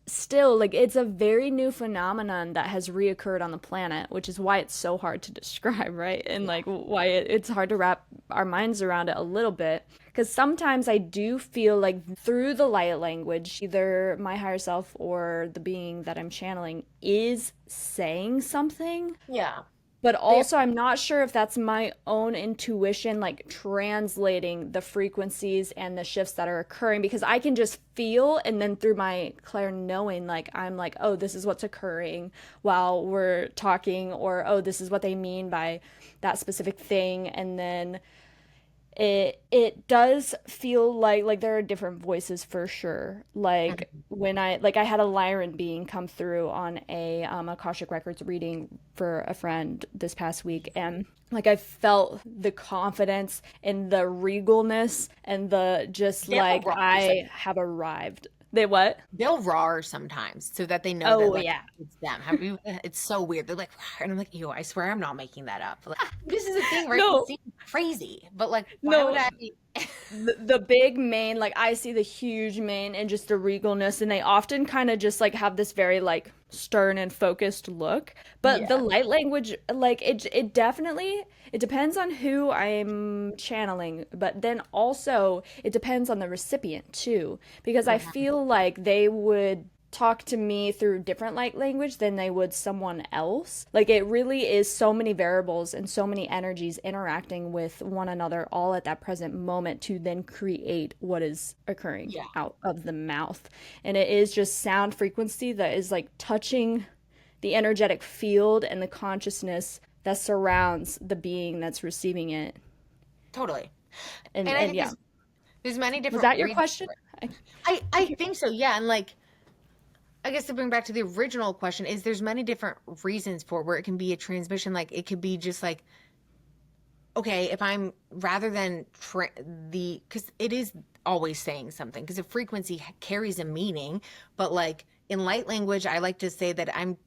still like it's a very new phenomenon that has reoccurred on the planet, which is why it's so hard to describe, right? And Yeah. like why it's hard to wrap our minds around it a little bit. Because sometimes I do feel like through the light language, either my higher self or the being that I'm channeling is saying something, Yeah. but They also I'm not sure if that's my own intuition, like translating the frequencies and the shifts that are occurring, because I can just feel, and then through my clair knowing, like I'm like, oh, this is what's occurring while we're talking, or oh, this is what they mean by that specific thing. And then it does feel like there are different voices for sure. Like Mhm. when I had a Lyran being come through on a Akashic Records reading for a friend this past week, and like I felt the confidence and the regalness and the just They'll like roar. I have arrived. They what? They'll roar sometimes so that they know that Oh like yeah. it's them. Have you? It's so weird. They're like, "Rawr," and I'm like, ew, I swear I'm not making that up. Like, this is a thing, right? It No, seems crazy, but like, why would no. I? The big mane, like I see the huge mane and just the regalness, and they often kind of just like have this very like stern and focused look. But the Yeah. light language, like it definitely it depends on who I'm channeling, but then also it depends on the recipient too, because I Mhm. feel like they would talk to me through different light language than they would someone else. Like it really is so many variables and so many energies interacting with one another all at that present moment to then create what is occurring Yeah. out of the mouth. And it is just sound frequency that is like touching the energetic field and the consciousness that surrounds the being that's receiving it. Totally. And And I and think yeah. there's many Was different that your reasons question? for it. I, I okay. think so. Yeah, and like I guess to bring back to the original question is there's many different reasons for where it can be a transmission. Like it could be just like okay, if I'm rather than because it is always saying something because a frequency carries a meaning, but like in light language, I like to say that I'm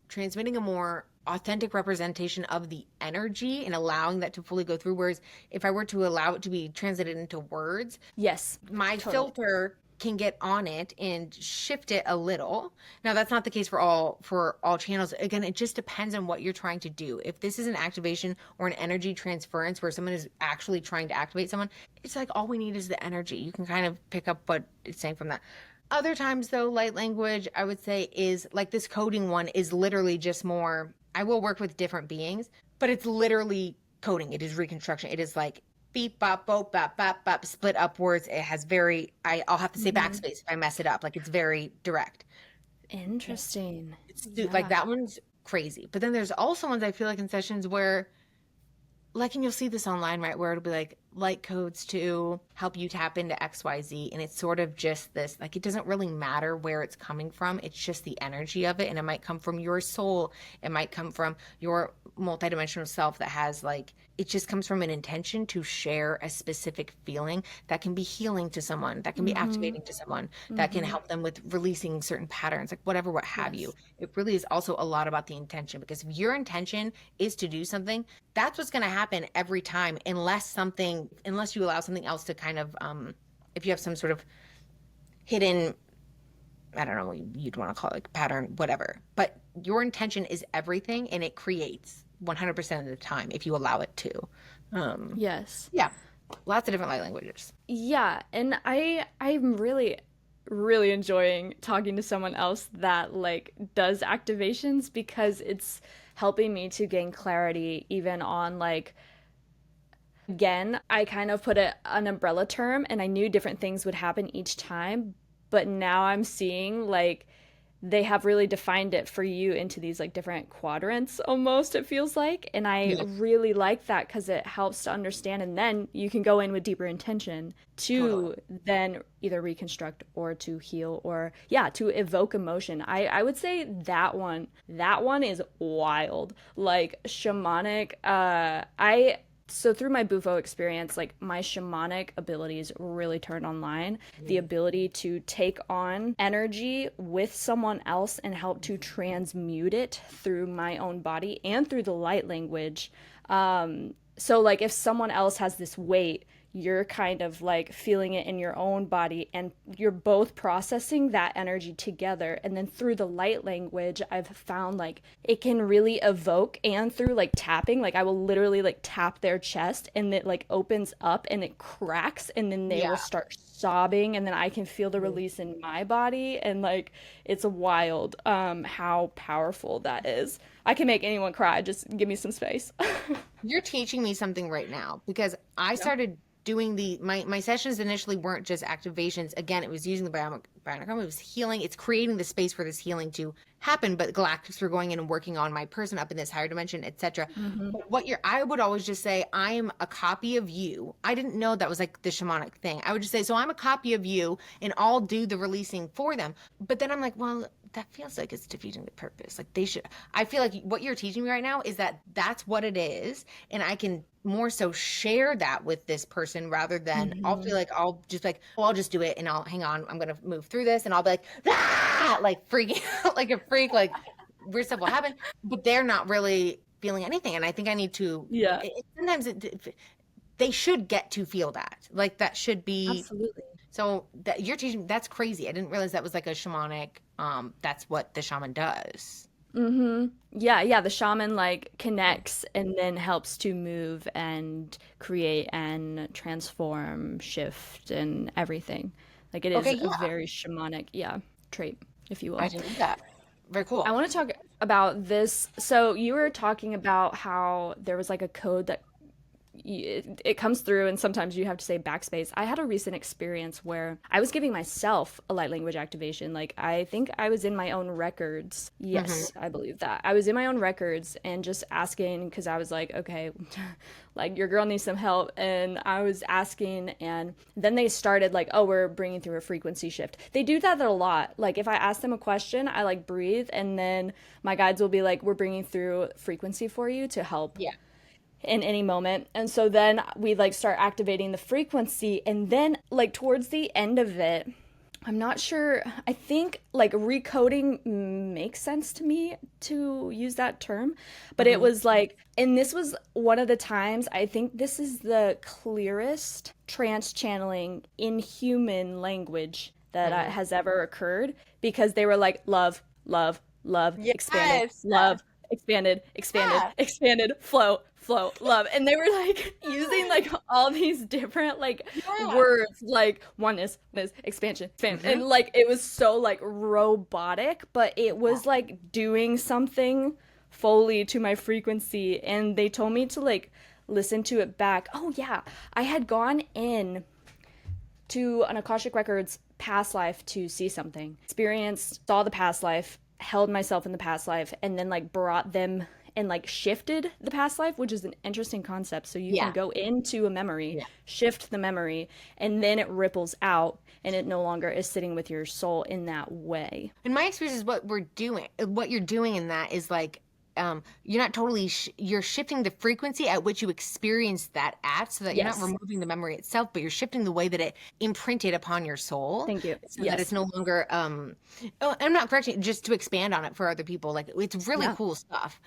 transmitting a more authentic representation of the energy and allowing that to fully go through. Whereas if I were to allow it to be translated into words, Yes, my totally. filter can get on it and shift it a little. Now that's not the case for all channels. Again, it just depends on what you're trying to do. If this is an activation or an energy transference where someone is actually trying to activate someone, it's like all we need is the energy. You can kind of pick up what it's saying from that. Other times though, light language I would say is like this coding one is literally just more I will work with different beings, but it's literally coding. It is reconstruction. It is like beep bop bop bop bop bop split upwards. It has very I'll have to say Hmm. backspace if I mess it up. Like it's very direct. Interesting. It's like Yeah. that one's crazy. But then there's also ones I feel like in sessions where like and you'll see this online, right, where it'll be like light codes to help you tap into XYZ, and it's sort of just this like it doesn't really matter where it's coming from, it's just the energy of it, and it might come from your soul, it might come from your multidimensional self that has like it just comes from an intention to share a specific feeling that can be healing to someone, that can be Mm-hmm. activating to someone, that can Mm-hmm. help them with releasing certain patterns, like whatever, what have you. Yes. It really is also a lot about the intention because if your intention is to do something, that's what's going to happen every time unless you allow something else to kind of if you have some sort of hidden I don't know what you'd want to call it, like pattern, whatever, but your intention is everything and it creates 100% of the time if you allow it to. um Yes. yeah, lots of different light languages. Yeah, and I'm really enjoying talking to someone else that like does activations because it's helping me to gain clarity even on like again, I kind of put an umbrella term and I knew different things would happen each time, but now I'm seeing like they have really defined it for you into these like different quadrants almost it feels like, and I Yeah, really like that because it helps to understand, and then you can go in with deeper intention totally. to then either reconstruct or to heal or yeah to evoke emotion. I would say that one is wild, like shamanic. I so through my bufo experience, like my shamanic abilities really turned online. The Mhm. ability to take on energy with someone else and help to transmute it through my own body and through the light language. So like if someone else has this weight, you're kind of like feeling it in your own body, and you're both processing that energy together. And then through the light language, I've found like it can really evoke, and through like tapping, like I will literally like tap their chest and it like opens up and it cracks, and then they will Yeah. start sobbing, and then I can feel the release in my body. And like it's wild how powerful that is. I can make anyone cry. Just give me some space. You're teaching me something right now because I Yeah. started doing my sessions initially weren't just activations. Again, it was using the bionic arm. It was healing. It's creating the space for this healing to happen. But Galactics were going in and working on my person up in this higher dimension, etc. Hmm. But I would always just say, I am a copy of you. I didn't know that was like the shamanic thing. I would just say, so I'm a copy of you and I'll do the releasing for them. But then I'm like, well, that feels like it's defeating the purpose. Like they should, I feel like what you're teaching me right now is that that's what it is. And I can more so share that with this person rather than I'll Hmm. feel like I'll just like, well, I'll just do it and I'll hang on. I'm going to move through this and I'll be like, ah, like freaking out like a freak, like weird stuff will happen, but they're not really feeling anything. And I think I need to, Yeah, sometimes they should get to feel that. Like that should be, absolutely. so that you're teaching, that's crazy. I didn't realize that was like a shamanic, that's what the shaman does. Hmm. Yeah, yeah, the shaman like connects and then helps to move and create and transform, shift and everything. Like it Okay, is a yeah, very shamanic, yeah, trait, if you I will. didn't know that. Very I cool. want to talk about this. So you were talking about how there was like a code that it comes through, and sometimes you have to say backspace. I had a recent experience where I was giving myself a light language activation. Like I think I was in my own records. Hmm. Yes, I believe that. I was in my own records and just asking because I was like, okay, like your girl needs some help. And I was asking, and then they started like, oh, we're bringing through a frequency shift. They do that a lot. Like if I ask them a question, I like breathe, and then my guides will be like, we're bringing through frequency for you to help Yeah. in any moment. And so then we like start activating the frequency, and then like towards the end of it, I'm not sure, I think like recoding makes sense to me to use that term, but it Hmm. was like, and this was one of the times, I think this is the clearest trance channeling in human language that Hmm. has ever occurred, because they were like love, love, love, expanded, Yes. love, expanded, expanded, Yeah. expanded, flow, flow, love. And they were like using like all these different like Yeah. words, like oneness, this expansion, expand. Hmm. And like it was so like robotic, but it Yeah. was like doing something fully to my frequency. And they told me to like listen to it back. Oh yeah, I had gone in to an Akashic Records past life to see something, experienced, saw the past life, held myself in the past life, and then like brought them and like shifted the past life, which is an interesting concept. So you can Yeah. go into a memory, Yeah. shift the memory, and then it ripples out, and it no longer is sitting with your soul in that way. In my experience is what you're doing in that is like you're not totally you're shifting the frequency at which you experience that at, so that you're not Yes. removing the memory itself, but you're shifting the way that it imprinted upon your soul, Thank you. so that it's Yes. no longer oh, I'm not correcting, just to expand on it for other people, like it's really Yeah. cool stuff.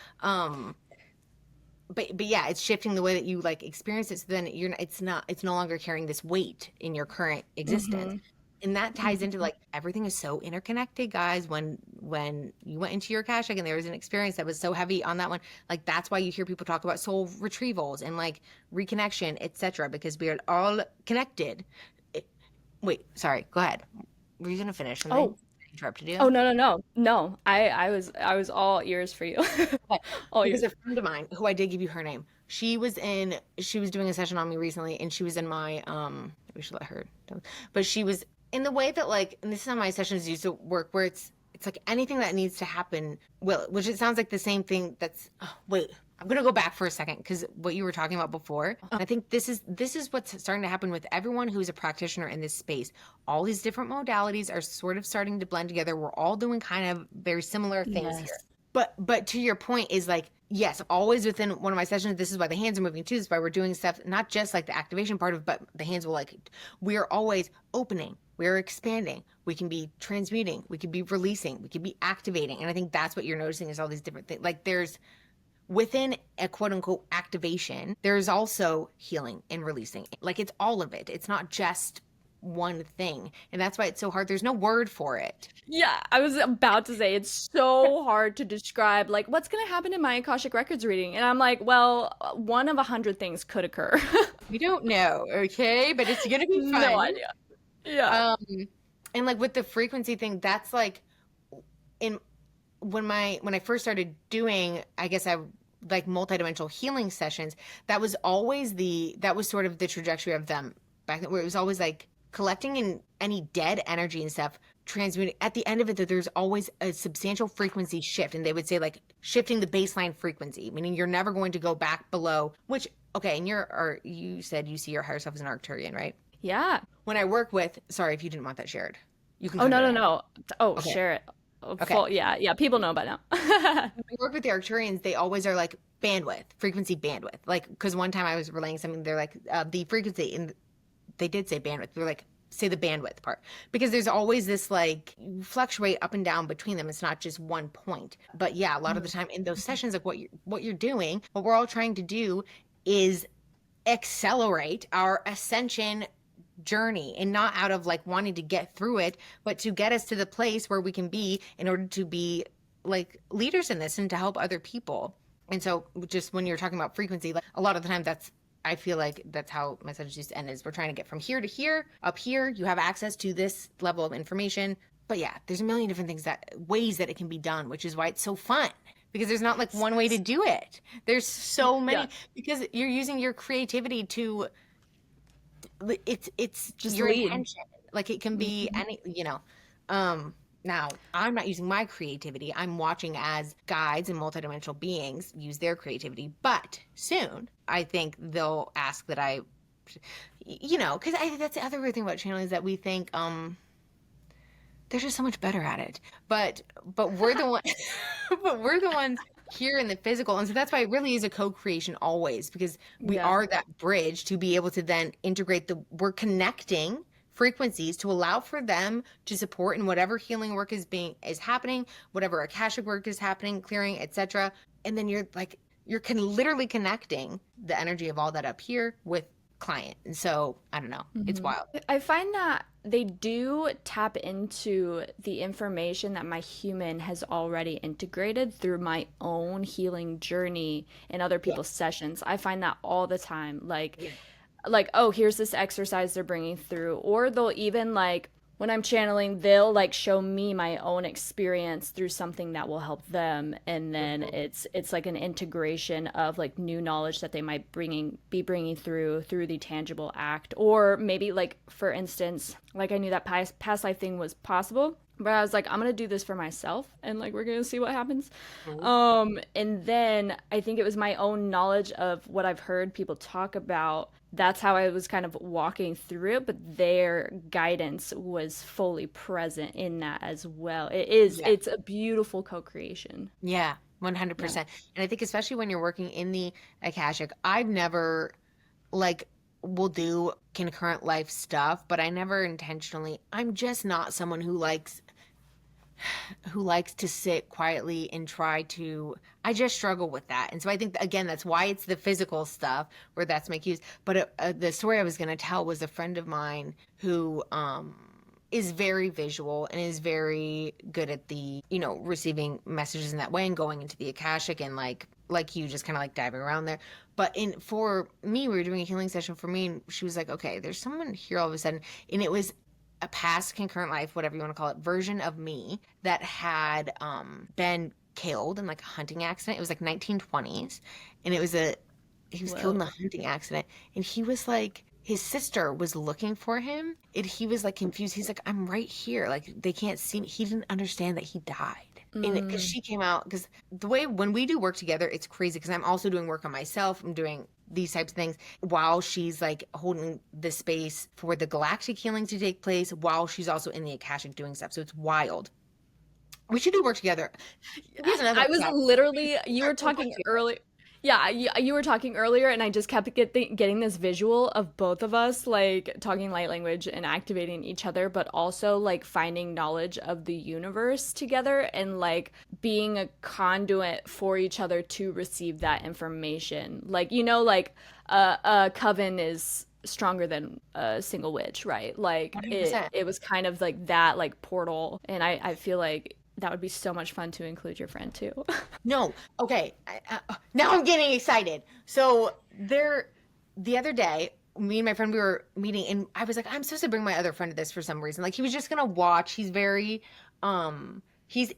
But yeah, it's shifting the way that you like experience it, so then it's no longer carrying this weight in your current existence. Mm-hmm. And that ties into Mm-hmm. like everything is so interconnected, guys. When you went into your Akashic and there was an experience that was so heavy on that one, like that's why you hear people talk about soul retrievals and like reconnection, etc., because we are all connected. It- Wait, sorry, go ahead. Were you gonna finish something? Oh. I interrupted Oh you. no, no, no. No. I was all ears for you. Okay. All Because ears. a friend of mine, who I did give you her name, she was doing a session on me recently, and she was in my we should let her but she was in the way that like, and this is how my sessions used to work, where it's like anything that needs to happen will, which it sounds like the same thing that's, oh, wait, I'm gonna go back for a second because what you were talking about before, I think this is what's starting to happen with everyone who's a practitioner in this space. All these different modalities are sort of starting to blend together. We're all doing kind of very similar things here. Yes. But to your point is like, yes, always within one of my sessions, this is why the hands are moving too. This is why we're doing stuff, not just like the activation part of, but the hands will like, we're always opening, we're expanding, we can be transmuting, we could be releasing, we could be activating. And I think that's what you're noticing is all these different things. Like there's within a quote unquote activation, there's also healing and releasing. Like it's all of it. It's not just one thing. And that's why it's so hard. There's no word for it. Yeah, I was about to say it's so hard to describe like what's going to happen in my Akashic Records reading. And I'm like, well, one of 100 things could occur. We don't know, okay? But it's gonna be No fun. idea. Yeah. Um, and like with the frequency thing, that's like in when I first started doing, I guess I like multidimensional healing sessions, that was sort of the trajectory of them back then, where it was always like collecting in any dead energy and stuff, transmuting at the end of it that there's always a substantial frequency shift. And they would say like shifting the baseline frequency, meaning you're never going to go back below, which okay, and you said you see your higher self as an Arcturian, right? Yeah. When I work with, sorry if you didn't want that shared. You can Oh, cut no, it no, out. no. Oh, Okay. share it. Oh, Okay. yeah, yeah, people know by now. When I work with the Arcturians, they always are like bandwidth, frequency bandwidth. Like, because one time I was relaying something, they're like, the frequency, and they did say bandwidth. They're like, say the bandwidth part. Because there's always this like fluctuate up and down between them. It's not just one point. But yeah, a lot of the time in those sessions, like what you're doing, what we're all trying to do is accelerate our ascension journey, and not out of like wanting to get through it, but to get us to the place where we can be in order to be like leaders in this and to help other people. And so just when you're talking about frequency, like a lot of the time I feel like that's how messages used to end, is we're trying to get from here to here. Up here you have access to this level of information, but yeah, there's a million different ways that it can be done, which is why it's so fun, because there's not like one way to do it. There's so many, Yeah. because you're using your creativity to it's Just your lead. intention. Like it can be Mhm. any, now I'm not using my creativity. I'm watching as guides and multidimensional beings use their creativity. But soon I think they'll ask that because I think that's the other weird thing about channeling, is that we think they're just so much better at it. But we're the one but we're the ones here in the physical. And so that's why it really is a co-creation always, because we Yeah. are that bridge to be able to then integrate we're connecting frequencies to allow for them to support in whatever healing work is happening, whatever akashic work is happening, clearing, etc. And then you're literally connecting the energy of all that up here with client. And so I don't know, it's Mhm. wild. I find that they do tap into the information that my human has already integrated through my own healing journey in other Yeah. people's sessions. I find that all the time. Yeah. Like, oh, here's this exercise they're bringing through, or they'll even like when I'm channeling, they'll like show me my own experience through something that will help them, and then it's like an integration of like new knowledge that they might be bringing through the tangible act, or maybe like for instance, like I knew that past life thing was possible, but I was like, I'm gonna do this for myself, and like we're gonna see what happens. Mhm. And then I think it was my own knowledge of what I've heard people talk about. That's how I was kind of walking through it, but their guidance was fully present in that as well. Yeah. It's a beautiful co-creation. Yeah, Yeah. 100%. And I think especially when you're working in the Akashic, I've never like will do concurrent life stuff, but I never intentionally, I'm just not someone who likes to sit quietly and try to, I just struggle with that. And so I think again that's why it's the physical stuff where that's my cues. But the story I was going to tell was a friend of mine who is very visual and is very good at the receiving messages in that way and going into the akashic, and like you just kind of like diving around there. But for me, we were doing a healing session for me, and she was like, okay, there's someone here all of a sudden, and it was a past concurrent life, whatever you want to call it, version of me that had been killed in like a hunting accident. It was like 1920s, and he was killed in a Whoa. hunting accident, and he was like, his sister was looking for him, and he was like confused. He's like, I'm right here, like they can't see me. He didn't understand that he died. And because Mm, she came out, because the way when we do work together, it's crazy, because I'm also doing work on myself. I'm doing these types of things while she's like holding the space for the galactic healing to take place, while she's also in the akashic doing stuff. So it's wild. We should do work together. Here's another I was podcast. literally, We you were should work talking together. early. Yeah, you were talking earlier, and I just kept getting this visual of both of us like talking light language and activating each other, but also like finding knowledge of the universe together and like being a conduit for each other to receive that information. Like, like a coven is stronger than a single witch, right? Like it 100%. it was kind of like that like portal, and I feel like that would be so much fun to include your friend too. No. Okay. Now I'm getting excited. So the other day, me and my friend, we were meeting and I was like, I'm supposed to bring my other friend to this for some reason. Like he was just gonna watch. He's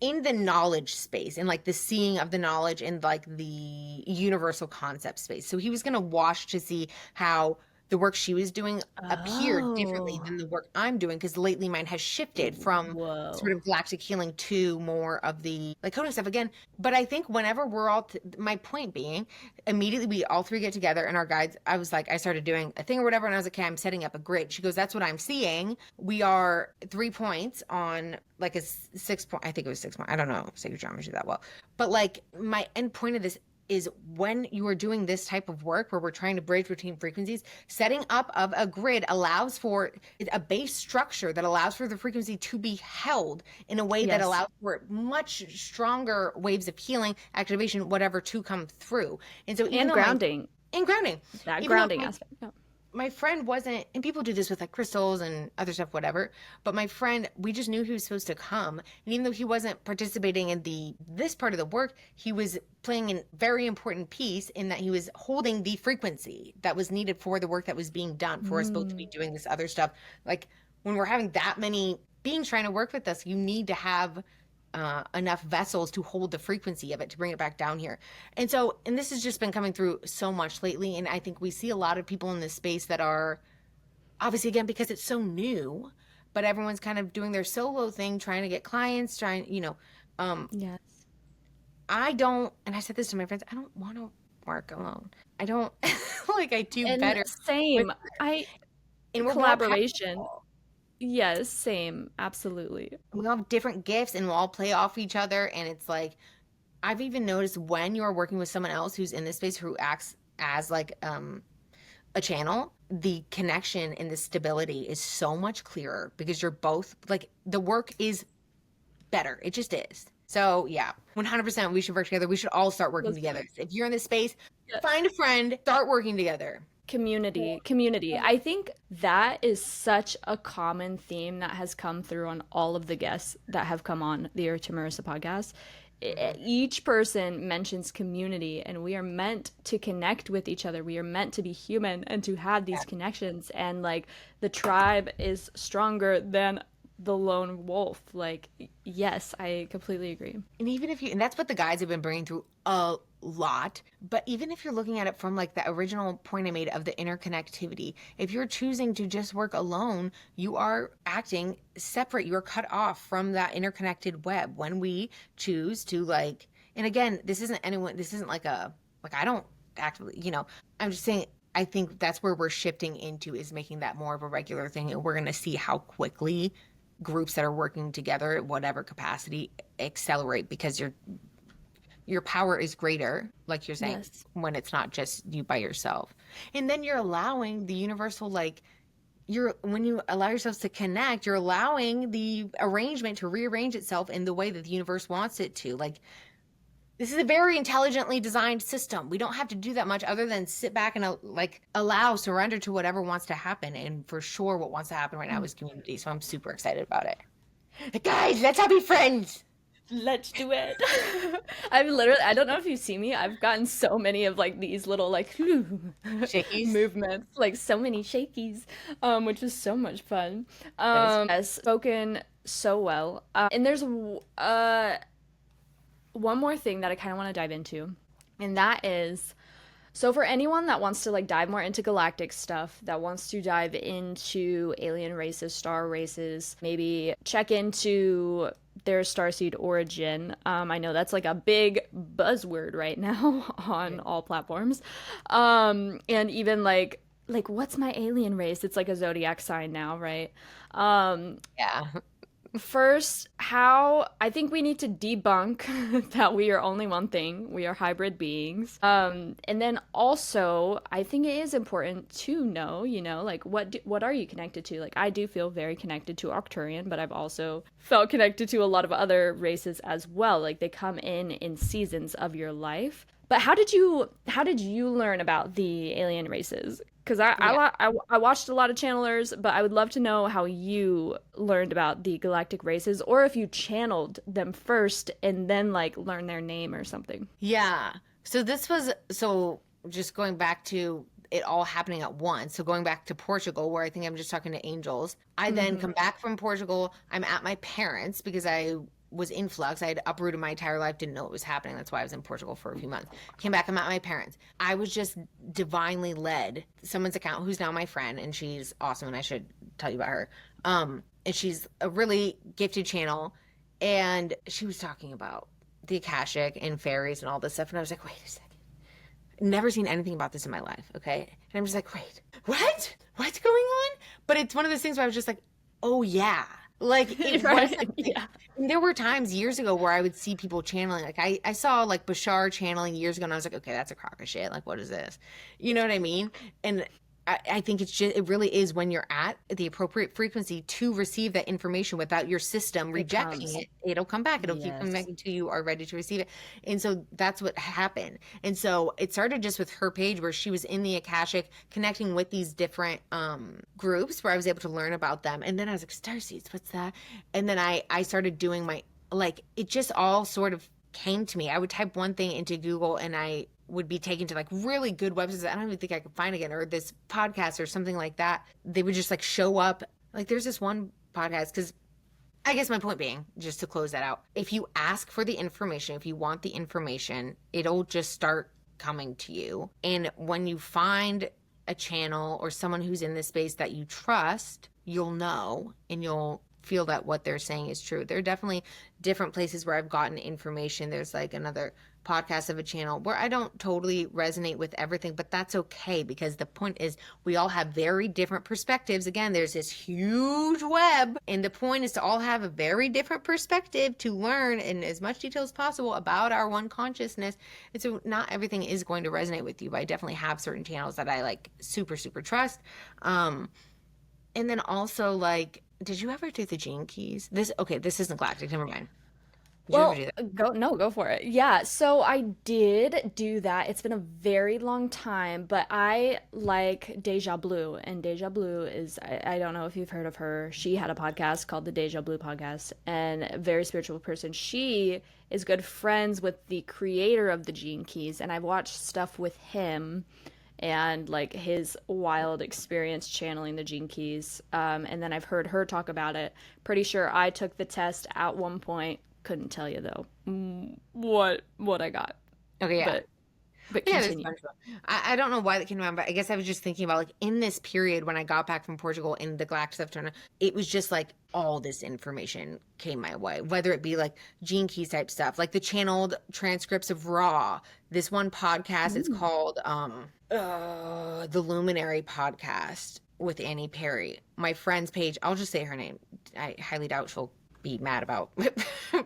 in the knowledge space and like the seeing of the knowledge and like the universal concept space. So he was gonna watch to see how the work she was doing appeared differently Oh. than the work I'm doing because lately mine has shifted from sort Whoa. of galactic healing to more of the like coding stuff again. But I think whenever we're all, my point being, immediately we all three get together and our guides, I was like, I started doing a thing or whatever. And I was like, okay, I'm setting up a grid. She goes, that's what I'm seeing. We are 3 points on like a 6 point, I think it was 6 point. I don't know sacred geometry that well. But like my end point of this is when you are doing this type of work where we're trying to bridge between frequencies, setting up of a grid allows for a base structure that allows for the frequency to be held in a way that Yes. allows for much stronger waves of healing, activation, whatever to come through. And so even And though my grounding. in grounding, That even though grounding aspect. Yeah. my friend wasn't, and people do this with like crystals and other stuff, whatever. But my friend, we just knew he was supposed to come, and even though he wasn't participating in this part of the work, he was playing a very important piece in that he was holding the frequency that was needed for the work that was being done for us both to be Mm. doing this other stuff. Like when we're having that many beings trying to work with us, you need to have enough vessels to hold the frequency of it to bring it back down here. And so, and this has just been coming through so much lately. And I think we see a lot of people in this space that are obviously, again, because it's so new, but everyone's kind of doing their solo thing, trying to get clients, um, Yes. I don't, and I said this to my friends, I don't want to work alone. I don't like I do And better with, same. I and we're more Collaboration. powerful. Yes, same. Absolutely. We all have different gifts and we'll all play off each other. And it's like, I've even noticed when you're working with someone else who's in this space who acts as like a channel, the connection and the stability is so much clearer because you're both like the work is better. It just is. So yeah, 100% we should work together. We should all start working Let's do together. it. If you're in this space, Yeah. find a friend, start working together. Community. I think that is such a common theme that has come through on all of the guests that have come on the Earth to Marissa podcast. Mhm. Each person mentions community, and we are meant to connect with each other. We are meant to be human and to have these connections. And like the tribe is stronger than the lone wolf. Like, yes, I completely agree. And even if you, and that's what the guys have been bringing through a lot. But even if you're looking at it from like the original point I made of the interconnectivity, if you're choosing to just work alone, you are acting separate. You're cut off from that interconnected web. When we choose to like, and again, this isn't anyone, this isn't like like I don't actively, I'm just saying, I think that's where we're shifting into is making that more of a regular thing. And we're going to see how quickly groups that are working together at whatever capacity accelerate because your power is greater, like you're saying, Yes. when it's not just you by yourself. And then you're allowing the universal, like, when you allow yourselves to connect, you're allowing the arrangement to rearrange itself in the way that the universe wants it to. Like, this is a very intelligently designed system. We don't have to do that much other than sit back and like allow surrender to whatever wants to happen. And for sure, what wants to happen right now is community. So I'm super excited about it. Guys, let's all be friends. Let's do it. I don't know if you see me, I've gotten so many of like these little like Shakies. movements, like so many shakies, which is so much fun. That is Has spoken so well. And there's one more thing that I kind of want to dive into, and that is so for anyone that wants to like dive more into galactic stuff, that wants to dive into alien races, star races, maybe check into their starseed origin. I know that's like a big buzzword right now on all platforms. And even like what's my alien race? It's like a zodiac sign now, right? Um, yeah. First, how I think we need to debunk that we are only one thing. We are hybrid beings. And then also, I think it is important to know, like what are you connected to? Like I do feel very connected to Arcturian, but I've also felt connected to a lot of other races as well. Like they come in seasons of your life. But how did you learn about the alien races? Because Yeah. I watched a lot of channelers, but I would love to know how you learned about the galactic races, or if you channeled them first and then like learn their name or something. Yeah. So just going back to it all happening at once. So going back to Portugal, where I think I'm just talking to angels. I then Hmm. come back from Portugal. I'm at my parents because I was in flux. I had uprooted my entire life, didn't know what was happening. That's why I was in Portugal for a few months. Came back, I'm at my parents. I was just divinely led. Someone's account, who's now my friend, and she's awesome, and I should tell you about her. And she's a really gifted channel, and she was talking about the Akashic and fairies and all this stuff. And I was like, wait a second. Never seen anything about this in my life. Okay. And I'm just like, wait, what? What's going on? But it's one of those things where I was just like, oh, yeah. Like it was Right. like, Yeah. and there were times years ago where I would see people channeling. Like I saw like Bashar channeling years ago, and I was like, okay, that's a crock of shit. Like, what is this? You know what I mean? And I think it really is when you're at the appropriate frequency to receive that information without your system It rejecting comes. it. It'll come back. It'll keep coming back Yes. until you are ready to receive it. And so that's what happened. And so it started just with her page where she was in the Akashic connecting with these different groups where I was able to learn about them. And then I was like, Starseeds, what's that? And then I started doing my, like, it just all sort of came to me. I would type one thing into Google and I would be taken to like really good websites that I don't even think I could find again, or this podcast or something like that. They would just like show up. Like there's this one podcast, because I guess my point being, just to close that out, if you ask for the information, if you want the information, it'll just start coming to you. And when you find a channel or someone who's in this space that you trust, you'll know and you'll feel that what they're saying is true. There are definitely different places where I've gotten information. There's like another podcast of a channel where I don't totally resonate with everything, but that's okay, because the point is we all have very different perspectives. Again, there's this huge web, and the point is to all have a very different perspective to learn in as much detail as possible about our one consciousness. And so not everything is going to resonate with you, but I definitely have certain channels that I like super, super trust. And then also, like, did you ever do the gene keys? This isn't galactic, never mind. Did you ever Well, do that? go for it. Yeah, so I did do that. It's been a very long time, but I like Deja Blue, and Deja Blue is I don't know if you've heard of her. She had a podcast called the Deja Blue Podcast, and a very spiritual person. She is good friends with the creator of the Gene Keys, and I've watched stuff with him and like his wild experience channeling the Gene Keys. And then I've heard her talk about it. Pretty sure I took the test at one point. Couldn't tell you though what I got, Okay, yeah. but Yeah, there's a continue. bunch of them. I don't know why that came to mind, but I guess I was just thinking about like in this period when I got back from Portugal in the Galactic stuff tournament, it was just like all this information came my way, whether it be like gene keys type stuff, like the channeled transcripts of Raw. This one podcast, it's Ooh. called the Luminary Podcast with Annie Perry. My friend's page, I'll just say her name. I highly doubt she'll be mad about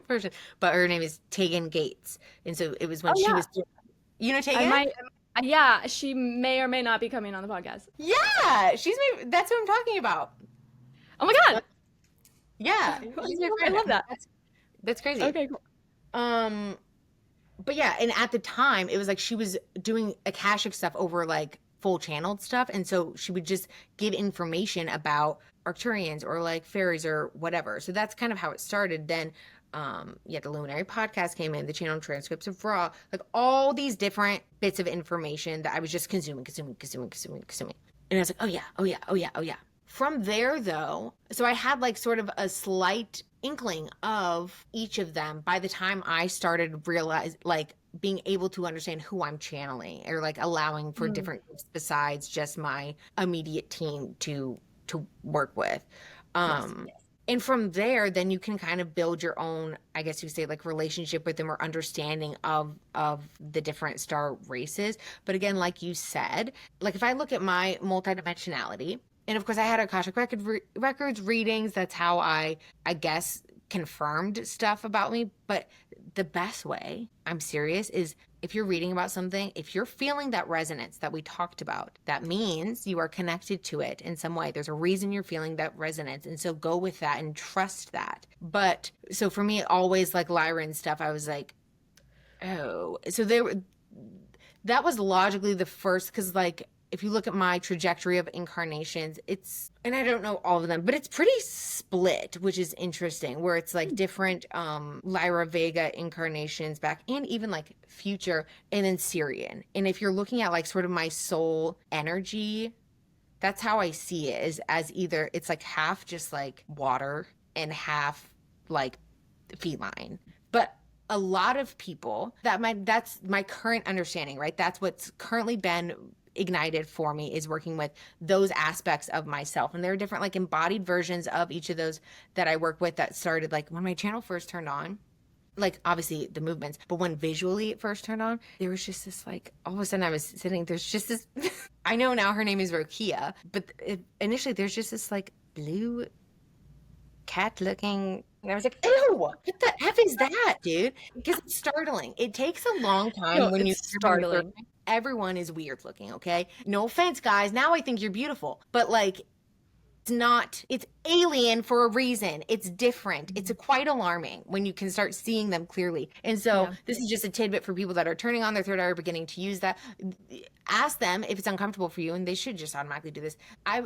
person, but her name is Tegan Gates. And so it was when Oh she yeah, was, you know, I Tegan? might. Yeah, she may or may not be coming on the podcast. Yeah, that's what I'm talking about. Oh my god, Yeah, she's my I friend. love that. That's crazy. Okay, cool. Um, but yeah, and at the time, it was like she was doing Akashic stuff over like full channeled stuff, and so she would just give information about Arcturians or like fairies or whatever. So that's kind of how it started. Then, yeah, the Luminary podcast came in, the channel transcripts of Raw, like all these different bits of information that I was just consuming. And I was like, oh yeah, oh yeah, oh yeah, oh yeah. From there, though, so I had like sort of a slight inkling of each of them by the time I started realize like being able to understand who I'm channeling, or like allowing for Mm, different groups besides just my immediate team to work with. yes. Um and from there, then you can kind of build your own, I guess you say, like relationship with them or understanding of the different star races. But again, like you said, like if I look at my multidimensionality, And of course, I had Akashic records readings. That's how I guess, confirmed stuff about me. But the best way, I'm serious, is if you're reading about something, if you're feeling that resonance that we talked about, that means you are connected to it in some way. There's a reason you're feeling that resonance. And so go with that and trust that. But so for me, always like Lyra and stuff, I was like, oh, so that was logically the first, because like if you look at my trajectory of incarnations, it's, and I don't know all of them, but it's pretty split, which is interesting, where it's like different Lyra Vega incarnations back, and even like future, and then Syrian. And if you're looking at like sort of my soul energy, that's how I see it, is as either it's like half just like water and half like feline. But a lot of people, that's my current understanding, right? That's what's currently been ignited for me, is working with those aspects of myself. And there are different like embodied versions of each of those that I work with, that started like when my channel first turned on, like obviously the movements, but when visually it first turned on, there was just this like, all of a sudden I was sitting, there's just this, I know now her name is Rokia, but initially there's just this like blue cat looking, and I was like, ew, what the F is that, dude? Because it's startling. It takes a long time No, when it's startling. everyone is weird looking, okay? No offense, guys. Now I think you're beautiful. But like, it's not, it's alien for a reason. It's different. It's quite alarming when you can start seeing them clearly. And so Yeah. this is just a tidbit for people that are turning on their third eye or beginning to use that. Ask them if it's uncomfortable for you, and they should just automatically do this. I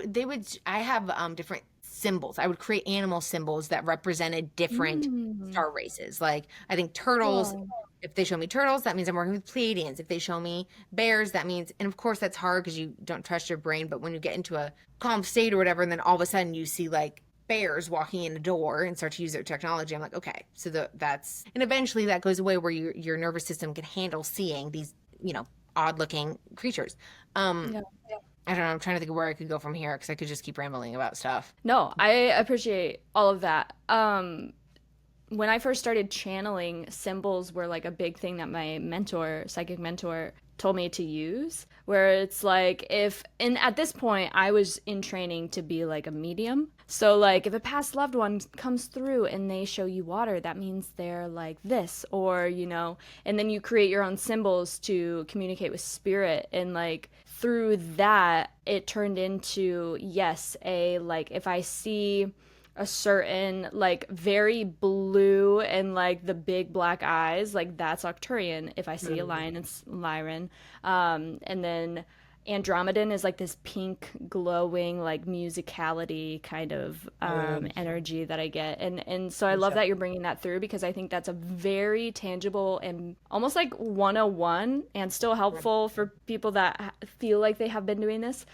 have different symbols. I would create animal symbols that represented different star races. Like I think turtles, Cool. if they show me turtles, that means I'm working with Pleiadians. If they show me bears, that means, and of course that's hard because you don't trust your brain, but when you get into a calm state or whatever, and then all of a sudden you see like bears walking in a door and start to use their technology, I'm like, okay, so that's, and eventually that goes away where your nervous system can handle seeing these, odd looking creatures. Yeah. I don't know. I'm trying to think of where I could go from here, because I could just keep rambling about stuff. No, I appreciate all of that. When I first started channeling, symbols were like a big thing that my mentor, psychic mentor, told me to use. Where it's like, and at this point, I was in training to be like a medium. So, like, if a past loved one comes through and they show you water, that means they're like this, or, and then you create your own symbols to communicate with spirit. And, like, through that, it turned into, yes, like, if I see a certain like very blue and like the big black eyes, like that's Arcturian. If I see a lion, it's Lyran. And then Andromedan is like this pink glowing like musicality kind of energy that I get. And so I love that you're bringing that through, because I think that's a very tangible and almost like 101, and still helpful for people that feel like they have been doing this.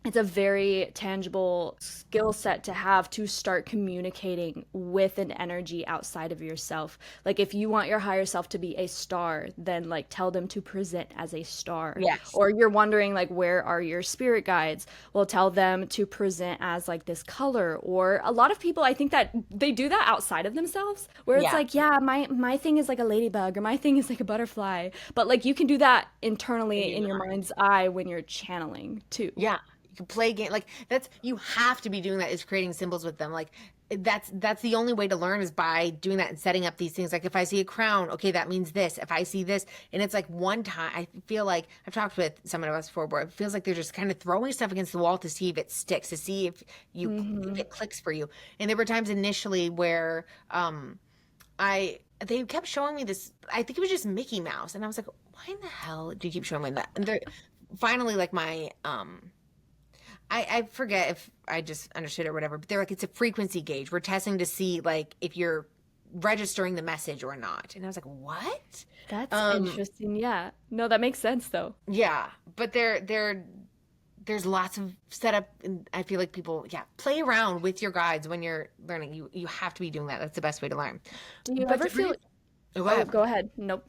It's a very tangible skill set to have, to start communicating with an energy outside of yourself. Like if you want your higher self to be a star, then like tell them to present as a star. Yes. Or you're wondering like, where are your spirit guides? Well, tell them to present as like this color. Or a lot of people, I think that they do that outside of themselves, where it's like, yeah, my thing is like a ladybug, or my thing is like a butterfly. But like you can do that internally in your mind's eye when you're channeling too. Yeah. You can play game, like that's, you have to be doing that, is creating symbols with them. Like that's the only way to learn, is by doing that and setting up these things. Like if I see a crown, okay, that means this. If I see this, and it's like one time, I feel like I've talked with someone of us before, where it feels like they're just kind of throwing stuff against the wall to see if it sticks, to see if if it clicks for you. And there were times initially where they kept showing me this. I think it was just Mickey Mouse, and I was like, why in the hell do you keep showing me that? And they're finally like my I forget if I just understood or whatever, but they're like, it's a frequency gauge. We're testing to see like if you're registering the message or not. And I was like, what? That's interesting. Yeah. No, that makes sense though. Yeah. But there's lots of setup, and I feel like people, play around with your guides when you're learning. You have to be doing that. That's the best way to learn. Do you ever feel go ahead. Nope.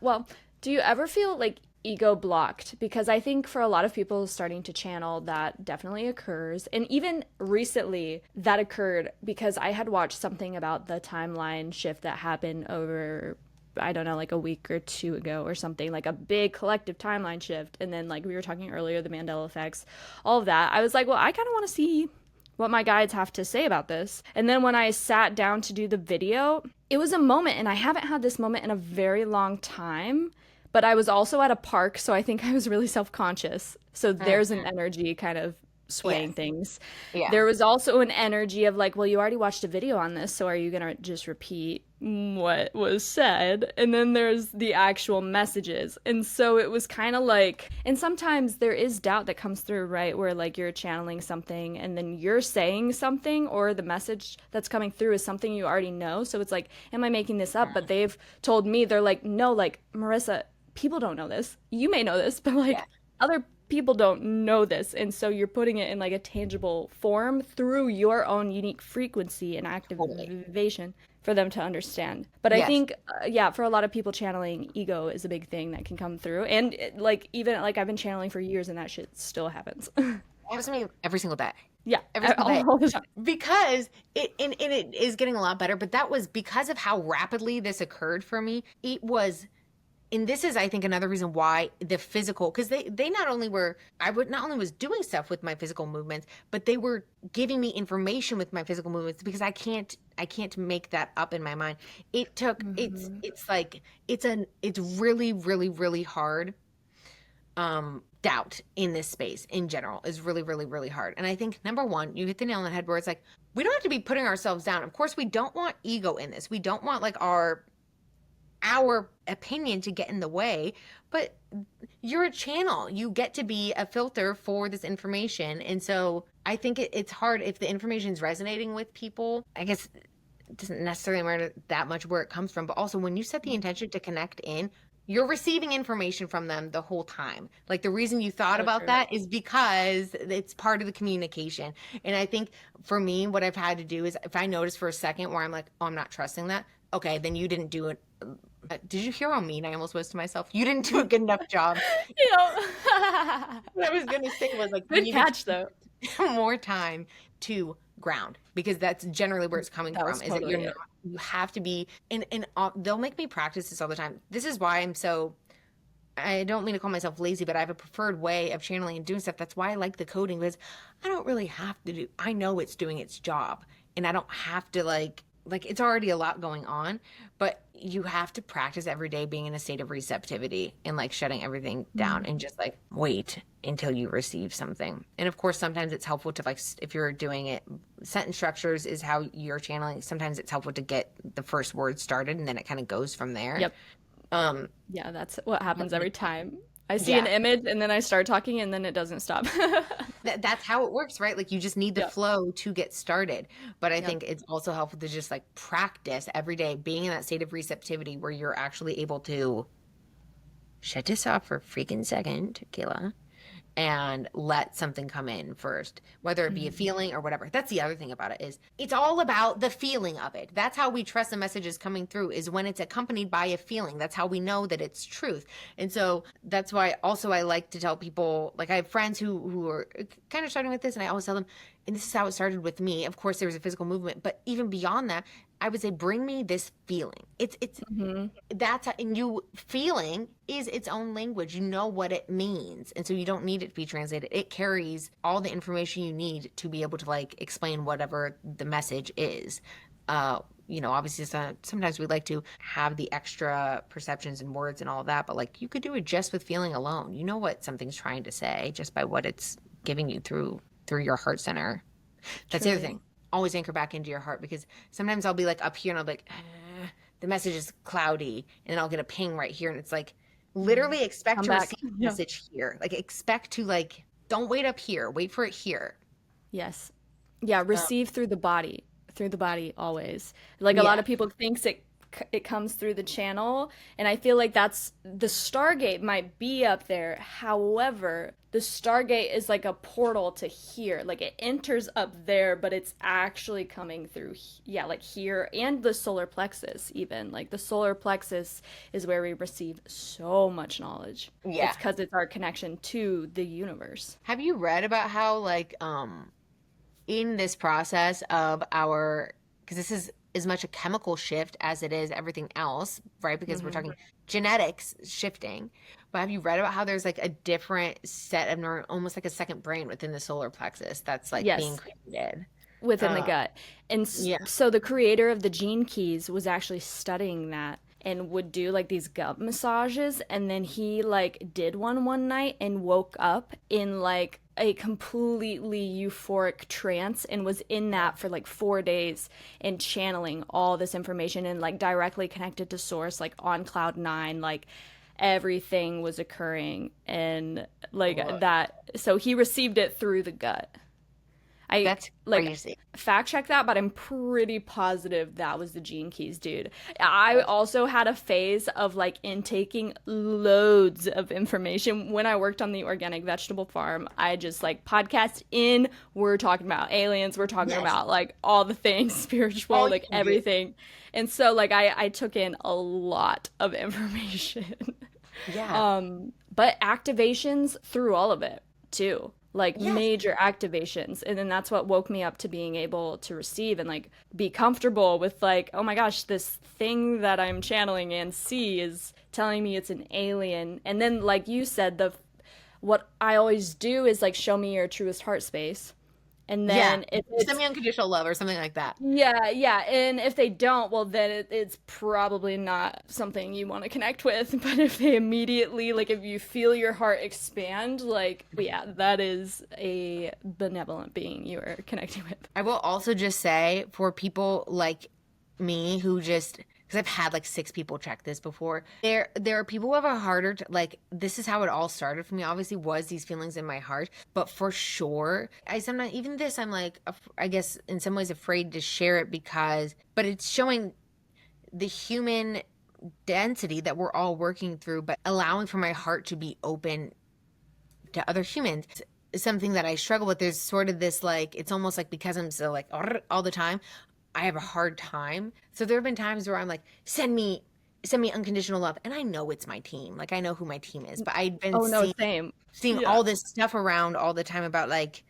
Well, do you ever feel like ego blocked? Because I think for a lot of people starting to channel, that definitely occurs. And even recently that occurred because I had watched something about the timeline shift that happened over I don't know, like a week or two ago or something, like a big collective timeline shift. And then, like we were talking earlier, the Mandela effects, all of that. I was like, well, I kind of want to see what my guides have to say about this. And then when I sat down to do the video, it was a moment, and I haven't had this moment in a very long time. But I was also at a park, so I think I was really self conscious. So there's an energy kind of swaying Yes. things. Yeah. There was also an energy of like, well, you already watched a video on this, so are you going to just repeat what was said? And then there's the actual messages. And so it was kind of like, and sometimes there is doubt that comes through, right? Where like you're channeling something and then you're saying something, or the message that's coming through is something you already know. So it's like, am I making this up? But they've told me, they're like, no, like, Marissa, people don't know this. You may know this, but like Yeah. other people don't know this, and so you're putting it in like a tangible form through your own unique frequency and Totally. activation for them to understand. But I Yes. think yeah, for a lot of people, channeling ego is a big thing that can come through, and like even like I've been channeling for years and that shit still happens. It happens to me every single day. Yeah, Every single day. all the time. Because and it is getting a lot better, but that was because of how rapidly this occurred for me. It was, and this is, I think, another reason why the physical, because they not only were, I would not only was doing stuff with my physical movements, but they were giving me information with my physical movements, because I can't make that up in my mind. It took, it's like, it's really, really, really hard. Doubt in this space in general is really, really, really hard. And I think number one, you hit the nail on the head where it's like, we don't have to be putting ourselves down. Of course, we don't want ego in this. We don't want like our opinion to get in the way, but you're a channel. You get to be a filter for this information. And so I think it's hard if the information is resonating with people. I guess it doesn't necessarily matter that much where it comes from, but also when you set the intention to connect in, you're receiving information from them the whole time. Like the reason you thought about that is because it's part of the communication. And I think for me, what I've had to do is if I notice for a second where I'm like, oh, I'm not trusting that. Okay, then you didn't do it. Did you hear how mean I almost was to myself? You didn't do a good enough job. You know. What I was going to say was like, Good catch though. more time to ground, because that's generally where it's coming from, is that you're not, you have to be, and they'll make me practice this all the time. This is why I'm so, I don't mean to call myself lazy, but I have a preferred way of channeling and doing stuff. That's why I like the coding, because I don't really have to do, I know it's doing its job, and I don't have to like it's already a lot going on, but you have to practice every day being in a state of receptivity and like shutting everything down and just like wait until you receive something. And of course, sometimes it's helpful to like, if you're doing it, sentence structures is how you're channeling. Sometimes it's helpful to get the first word started and then it kind of goes from there. Yep. Yeah, that's what happens every time. I see an image and then I start talking and then it doesn't stop. That's how it works, right? Like you just need the flow to get started. But I think it's also helpful to just like practice every day being in that state of receptivity where you're actually able to shut this off for a freaking second, Kayla, and let something come in first, whether it be a feeling or whatever. That's the other thing about it, is it's all about the feeling of it. That's how we trust the messages coming through, is when it's accompanied by a feeling. That's how we know that it's truth. And so that's why also I like to tell people, like I have friends who are kind of starting with this, and I always tell them, and this is how it started with me. Of course, there was a physical movement, but even beyond that, I would say, bring me this feeling. It's that's how, and you feeling is its own language. You know what it means, and so you don't need it to be translated. It carries all the information you need to be able to like explain whatever the message is. Obviously sometimes we like to have the extra perceptions and words and all of that, but like you could do it just with feeling alone. You know what something's trying to say just by what it's giving you through your heart center. That's the other thing. Always anchor back into your heart, because sometimes I'll be like up here and I'll be like, the message is cloudy, and then I'll get a ping right here, and it's like literally expect to receive the message here. Like expect to like, don't wait up here, wait for it here. Yes. Yeah, receive through the body always. Like a lot of people thinks it comes through the channel, and I feel like that's the Stargate might be up there. However, the Stargate is like a portal to here. Like it enters up there, but it's actually coming through like here, and the solar plexus even. Like the solar plexus is where we receive so much knowledge. Yeah. It's because it's our connection to the universe. Have you read about how like in this process of our, because this is as much a chemical shift as it is everything else, right? Because we're Hmm. talking genetics shifting. But have you read about how there's like a different set of neuron, almost like a second brain within the solar plexus that's like being Yes, created? within the Uh, gut. And yeah. so the creator of the gene keys was actually studying that and would do like these gut massages, and then he like did one night and woke up in like a completely euphoric trance and was in that for like 4 days and channeling all this information and like directly connected to source, like on cloud 9, like everything was occurring and like Whoa, that. So he received it through the gut. I that's like crazy. fact check that, but I'm pretty positive that was the Gene Keys, dude. I also had a phase of like intaking loads of information when I worked on the organic vegetable farm. I just like podcast in, we're talking about aliens, we're talking Yes. about like all the things spiritual, All you like can do. everything. And so like I took in a lot of information. Yeah. But activations through all of it too, like Yes. major activations. And then that's what woke me up to being able to receive and like be comfortable with like, oh my gosh, this thing that I'm channeling and see is telling me it's an alien. And then like you said, the what I always do is like show me your truest heart space. And Yeah. then if it's Semi-unconditional love or something like that. yeah, yeah, and if they don't, well, then it's probably not something you want to connect with. But if they immediately, like, if you feel your heart expand, like, yeah, that is a benevolent being you are connecting with. I will also just say for people like me who just because I've had like 6 people check this before. There are people who have a harder like this is how it all started for me. Obviously, was these feelings in my heart, but for sure, I sometimes even this I'm like I guess in some ways afraid to share it because but it's showing the human density that we're all working through, but allowing for my heart to be open to other humans something that I struggle with. There's sort of this like it's almost like because I'm so like all the time, I have a hard time. So there have been times where I'm like, send me unconditional love, and I know it's my team. Like I know who my team is, but I've been Oh no, same. seeing Yeah. all this stuff around all the time about like,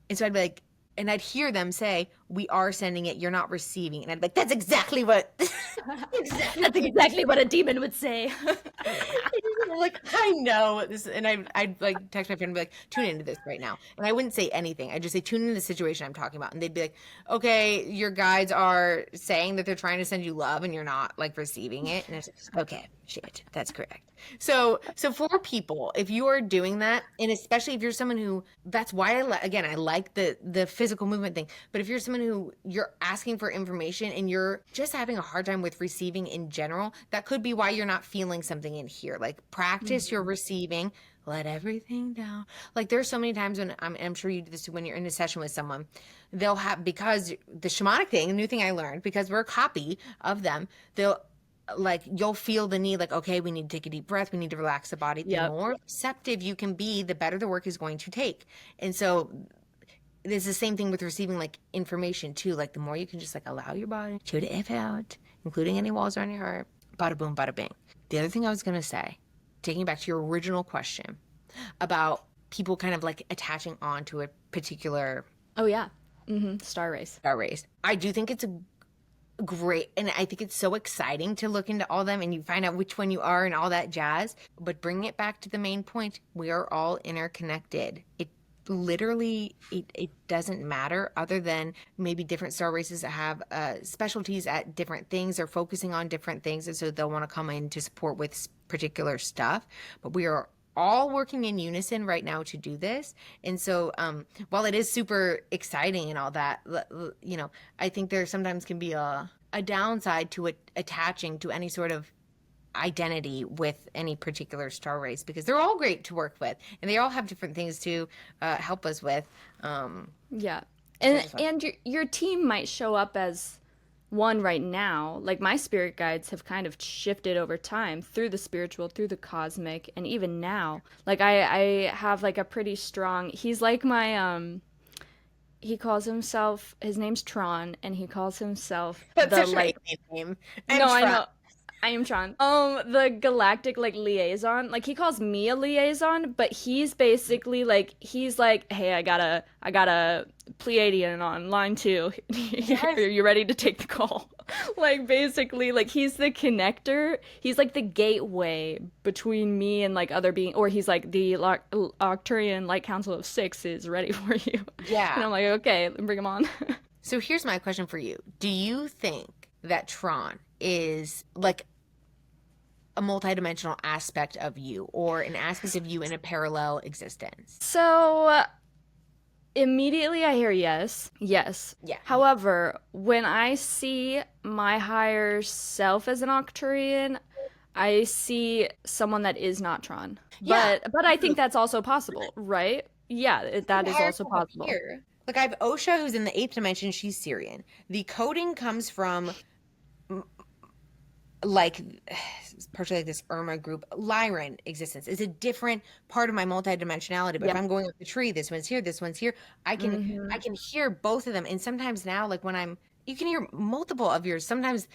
and so I'd be like, and I'd hear them say, "We are sending it. You're not receiving." And I'd be like, "That's exactly what, That's exactly exactly what a demon would say. I'm like, I know this, and I'd like text my friend and be like, tune into this right now, and I wouldn't say anything. I'd just say, tune into the situation I'm talking about, and they'd be like, okay, your guides are saying that they're trying to send you love, and you're not like receiving it, and it's like, okay, shit, that's correct. So for people, if you are doing that, and especially if you're someone who, that's why again, I like the physical movement thing, but if you're someone who you're asking for information and you're just having a hard time with receiving in general, that could be why you're not feeling something in here. Like practice your Mhm. receiving, let everything down. Like there's so many times when I'm sure you do this when you're in a session with someone, they'll have because the shamanic thing, a new thing I learned, because we're a copy of them, they'll like you'll feel the need like okay we need to take a deep breath, we need to relax the body. The Yep. more receptive you can be, the better the work is going to take. And so it's the same thing with receiving like information too. Like the more you can just like allow your body to the F out, including any walls around your heart, bada boom, bada bing. The other thing I was gonna say, taking back to your original question about people kind of like attaching on to a particular Oh yeah. Star race. star race, I do think it's a great and I think it's so exciting to look into all them and you find out which one you are and all that jazz. But bring it back to the main point, we are all interconnected. It literally it doesn't matter other than maybe different star races that have specialties at different things or focusing on different things, and so they'll want to come in to support with particular stuff, but we are all working in unison right now to do this. And so while it is super exciting and all that, you know, I think there sometimes can be a downside to it attaching to any sort of identity with any particular star race because they're all great to work with and they all have different things to help us with. Yeah. It's kind of fun. And your team might show up as one right now. Like my spirit guides have kind of shifted over time through the spiritual, through the cosmic, and even now. Like I have like a pretty strong he's like my he calls himself his name's Tron and he calls himself That's the such an like alien name. I'm no, I trying. know. I am Tron. The galactic like liaison, like he calls me a liaison, but he's basically like he's like, hey, I got a Pleiadian on line two. Are Yes. you ready to take the call? Like basically, like he's the connector. He's like the gateway between me and like other being, or he's like the Arcturian Light Council of Six is ready for you, and Yeah. I'm like, okay, bring him on. So here's my question for you. Do you think that Tron is like a multidimensional aspect of you or an aspect of you in a parallel existence? So immediately I hear yes. Yes. Yeah. However, when I see my higher self as an Octurian, I see someone that is not Tron. Yeah. But I think that's also possible, right? Yeah, that is Higher also self possible. here. Like I have Osha who's in the eighth dimension, she's Syrian. The coding comes from like partially like this Irma group. Lyran existence is a different part of my multidimensionality. But if Yep. I'm going up the tree, this one's here, this one's here. I can Hmm. I can hear both of them. And sometimes now, like when I'm you can hear multiple of yours. Sometimes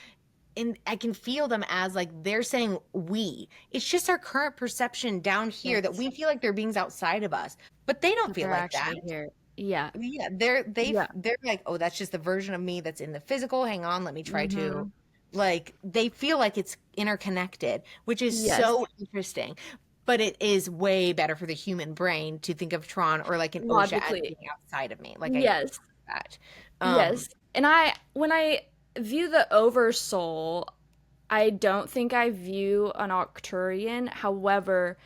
and I can feel them as like they're saying we. It's just our current perception down here that Yes. we feel like they're beings outside of us, but they don't But feel they're like that. actually here. Yeah. Yeah, Yeah. they're like, oh, that's just the version of me that's in the physical. Hang on, let me try to Hmm. like they feel like it's interconnected, which is Yes. so interesting. But it is way better for the human brain to think of Tron or like an OSHA as Logically. being outside of me. Like I Yes. that. Yes. Um, And when I view the oversoul, I don't think I view an Arcturian. However,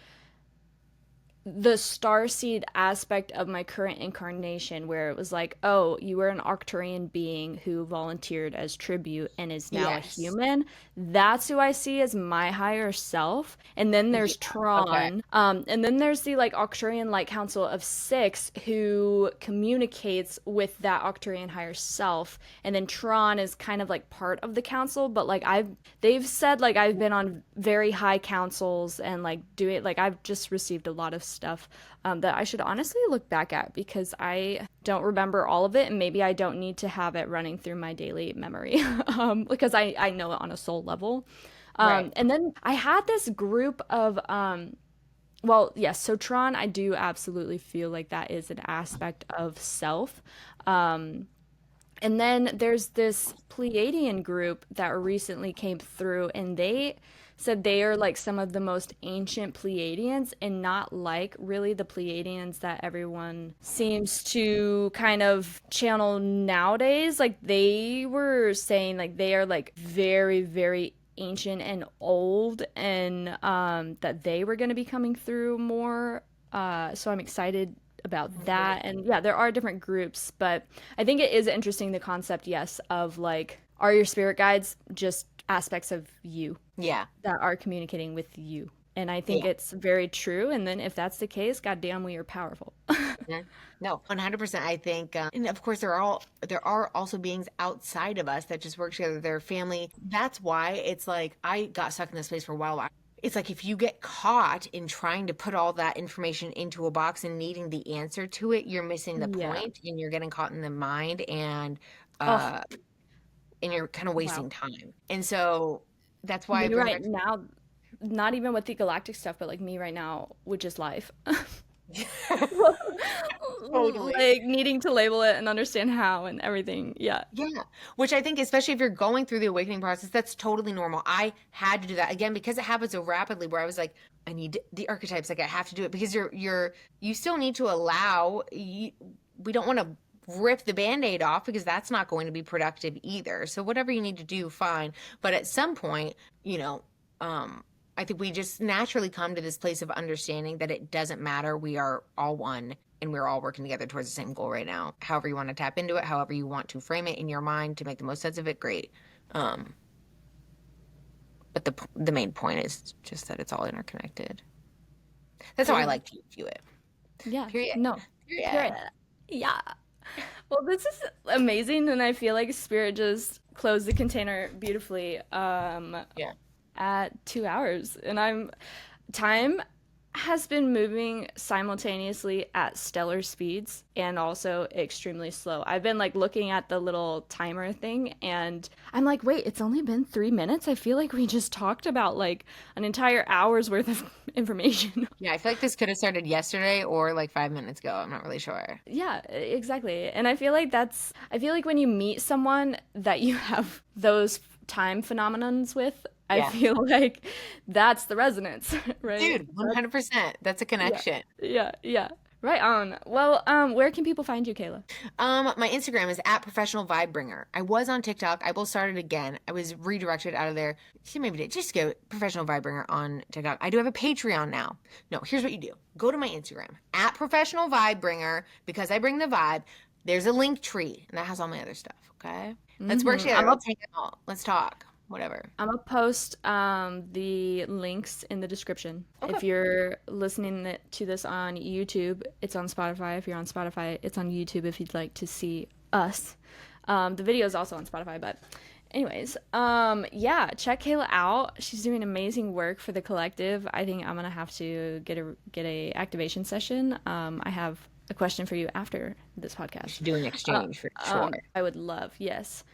the starseed aspect of my current incarnation, where it was like, oh, you were an Arcturian being who volunteered as tribute and is now a yes. human. That's who I see as my higher self. And then Yeah. there's Okay. Tron. And then there's the like Arcturian Light Council of Six who communicates with that Arcturian higher self. And then Tron is kind of like part of the council, but like they've said like I've been on very high councils and like doing like I've just received a lot of stuff that I should honestly look back at because I don't remember all of it, and maybe I don't need to have it running through my daily memory because I know it on a soul level. Right. And then I had this group of well, yes, so Tron, I do absolutely feel like that is an aspect of self. Um, and then there's this Pleiadian group that recently came through, and they said they are like some of the most ancient Pleiadians and not like really the Pleiadians that everyone seems to kind of channel nowadays. Like they were saying like they are like very, very ancient and old and that they were going to be coming through more. So I'm excited about that. And yeah, there are different groups, but I think it is interesting the concept, yes, of like, are your spirit guides just aspects of you Yeah. that are communicating with you? And I think Yeah. it's very true. And then if that's the case, goddamn, we are powerful. Yeah. No, 100%. I think, and of course, there are also beings outside of us that just work together. They're family. That's why it's like I got stuck in this place for a while. It's like if you get caught in trying to put all that information into a box and needing the answer to it, you're missing the Yeah. point and you're getting caught in the mind Oh, uh and you're kind of wow. wasting time. And so that's why I Me bring right back now, not even with the galactic stuff, but like me right now, which is life. totally. Like needing to label it and understand how and everything. Yeah. Yeah, which I think, especially if you're going through the awakening process, that's totally normal. I had to do that again because it happened so rapidly. Where I was like, I need the archetypes. Like I have to do it because you still need to allow. We don't want to rip the band-aid off because that's not going to be productive either. So whatever you need to do, fine. But at some point, um, I think we just naturally come to this place of understanding that it doesn't matter. We are all one and we're all working together towards the same goal right now. However you want to tap into it, however you want to frame it in your mind to make the most sense of it, great. Um, but the main point is just that it's all interconnected. That's how I Period. like to view it. Yeah. Period. No. Period. Period. Yeah. Well, this is amazing, and I feel like Spirit just closed the container beautifully Yeah. at 2 hours, and I'm time has been moving simultaneously at stellar speeds and also extremely slow. I've been like looking at the little timer thing and I'm like, wait, it's only been 3 minutes? I feel like we just talked about like an entire hour's worth of information. Yeah, I feel like this could have started yesterday or like 5 minutes ago. I'm not really sure. Yeah, exactly. And I feel like when you meet someone that you have those time phenomenons with, I Yeah. feel like that's the resonance, right? Dude, 100%. That's a Yeah. connection. Yeah, yeah. Right on. Well, where can people find you, Kayla? My Instagram is at professional vibe bringer. I was on TikTok. I will start it again. I was redirected out of there. See, maybe did just go professional vibe bringer on TikTok. I do have a Patreon now. No, here's what you do. Go to my Instagram at professional vibe bringer because I bring the vibe. There's a link tree and that has all my other stuff. Okay, let's work Mm-hmm. together. Let's hang out. Let's talk. Whatever. I'm gonna post the links in the description. Okay. If you're listening to this on YouTube, it's on Spotify. If you're on Spotify, it's on YouTube if you'd like to see us. The video is also on Spotify, but anyways, yeah, check Kayla out. She's doing amazing work for the collective. I think I'm gonna have to get a activation session. I have a question for you after this podcast. Do an exchange for sure. I would love, yes.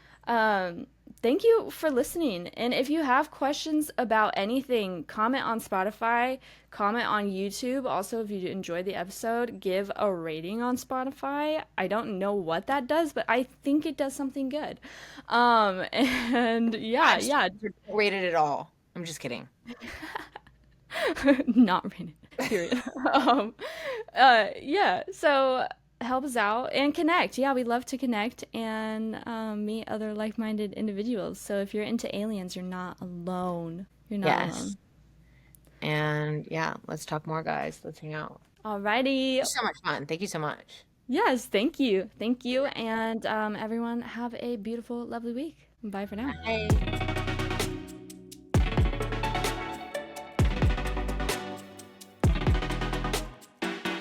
Thank you for listening. And if you have questions about anything, comment on Spotify, comment on YouTube. Also, if you enjoyed the episode, give a rating on Spotify. I don't know what that does, but I think it does something good. And yeah, yeah, Rated it all. I'm just kidding. not rated, period. Yeah, so help us out and connect. Yeah, we love to connect and meet other like-minded individuals. So if you're into aliens, you're not alone. You're not alone. Yes. And yeah, let's talk more, guys. Let's hang out. Alrighty. So much fun. Thank you so much. Yes, thank you. Thank you. And everyone have a beautiful, lovely week. Bye for now. Bye.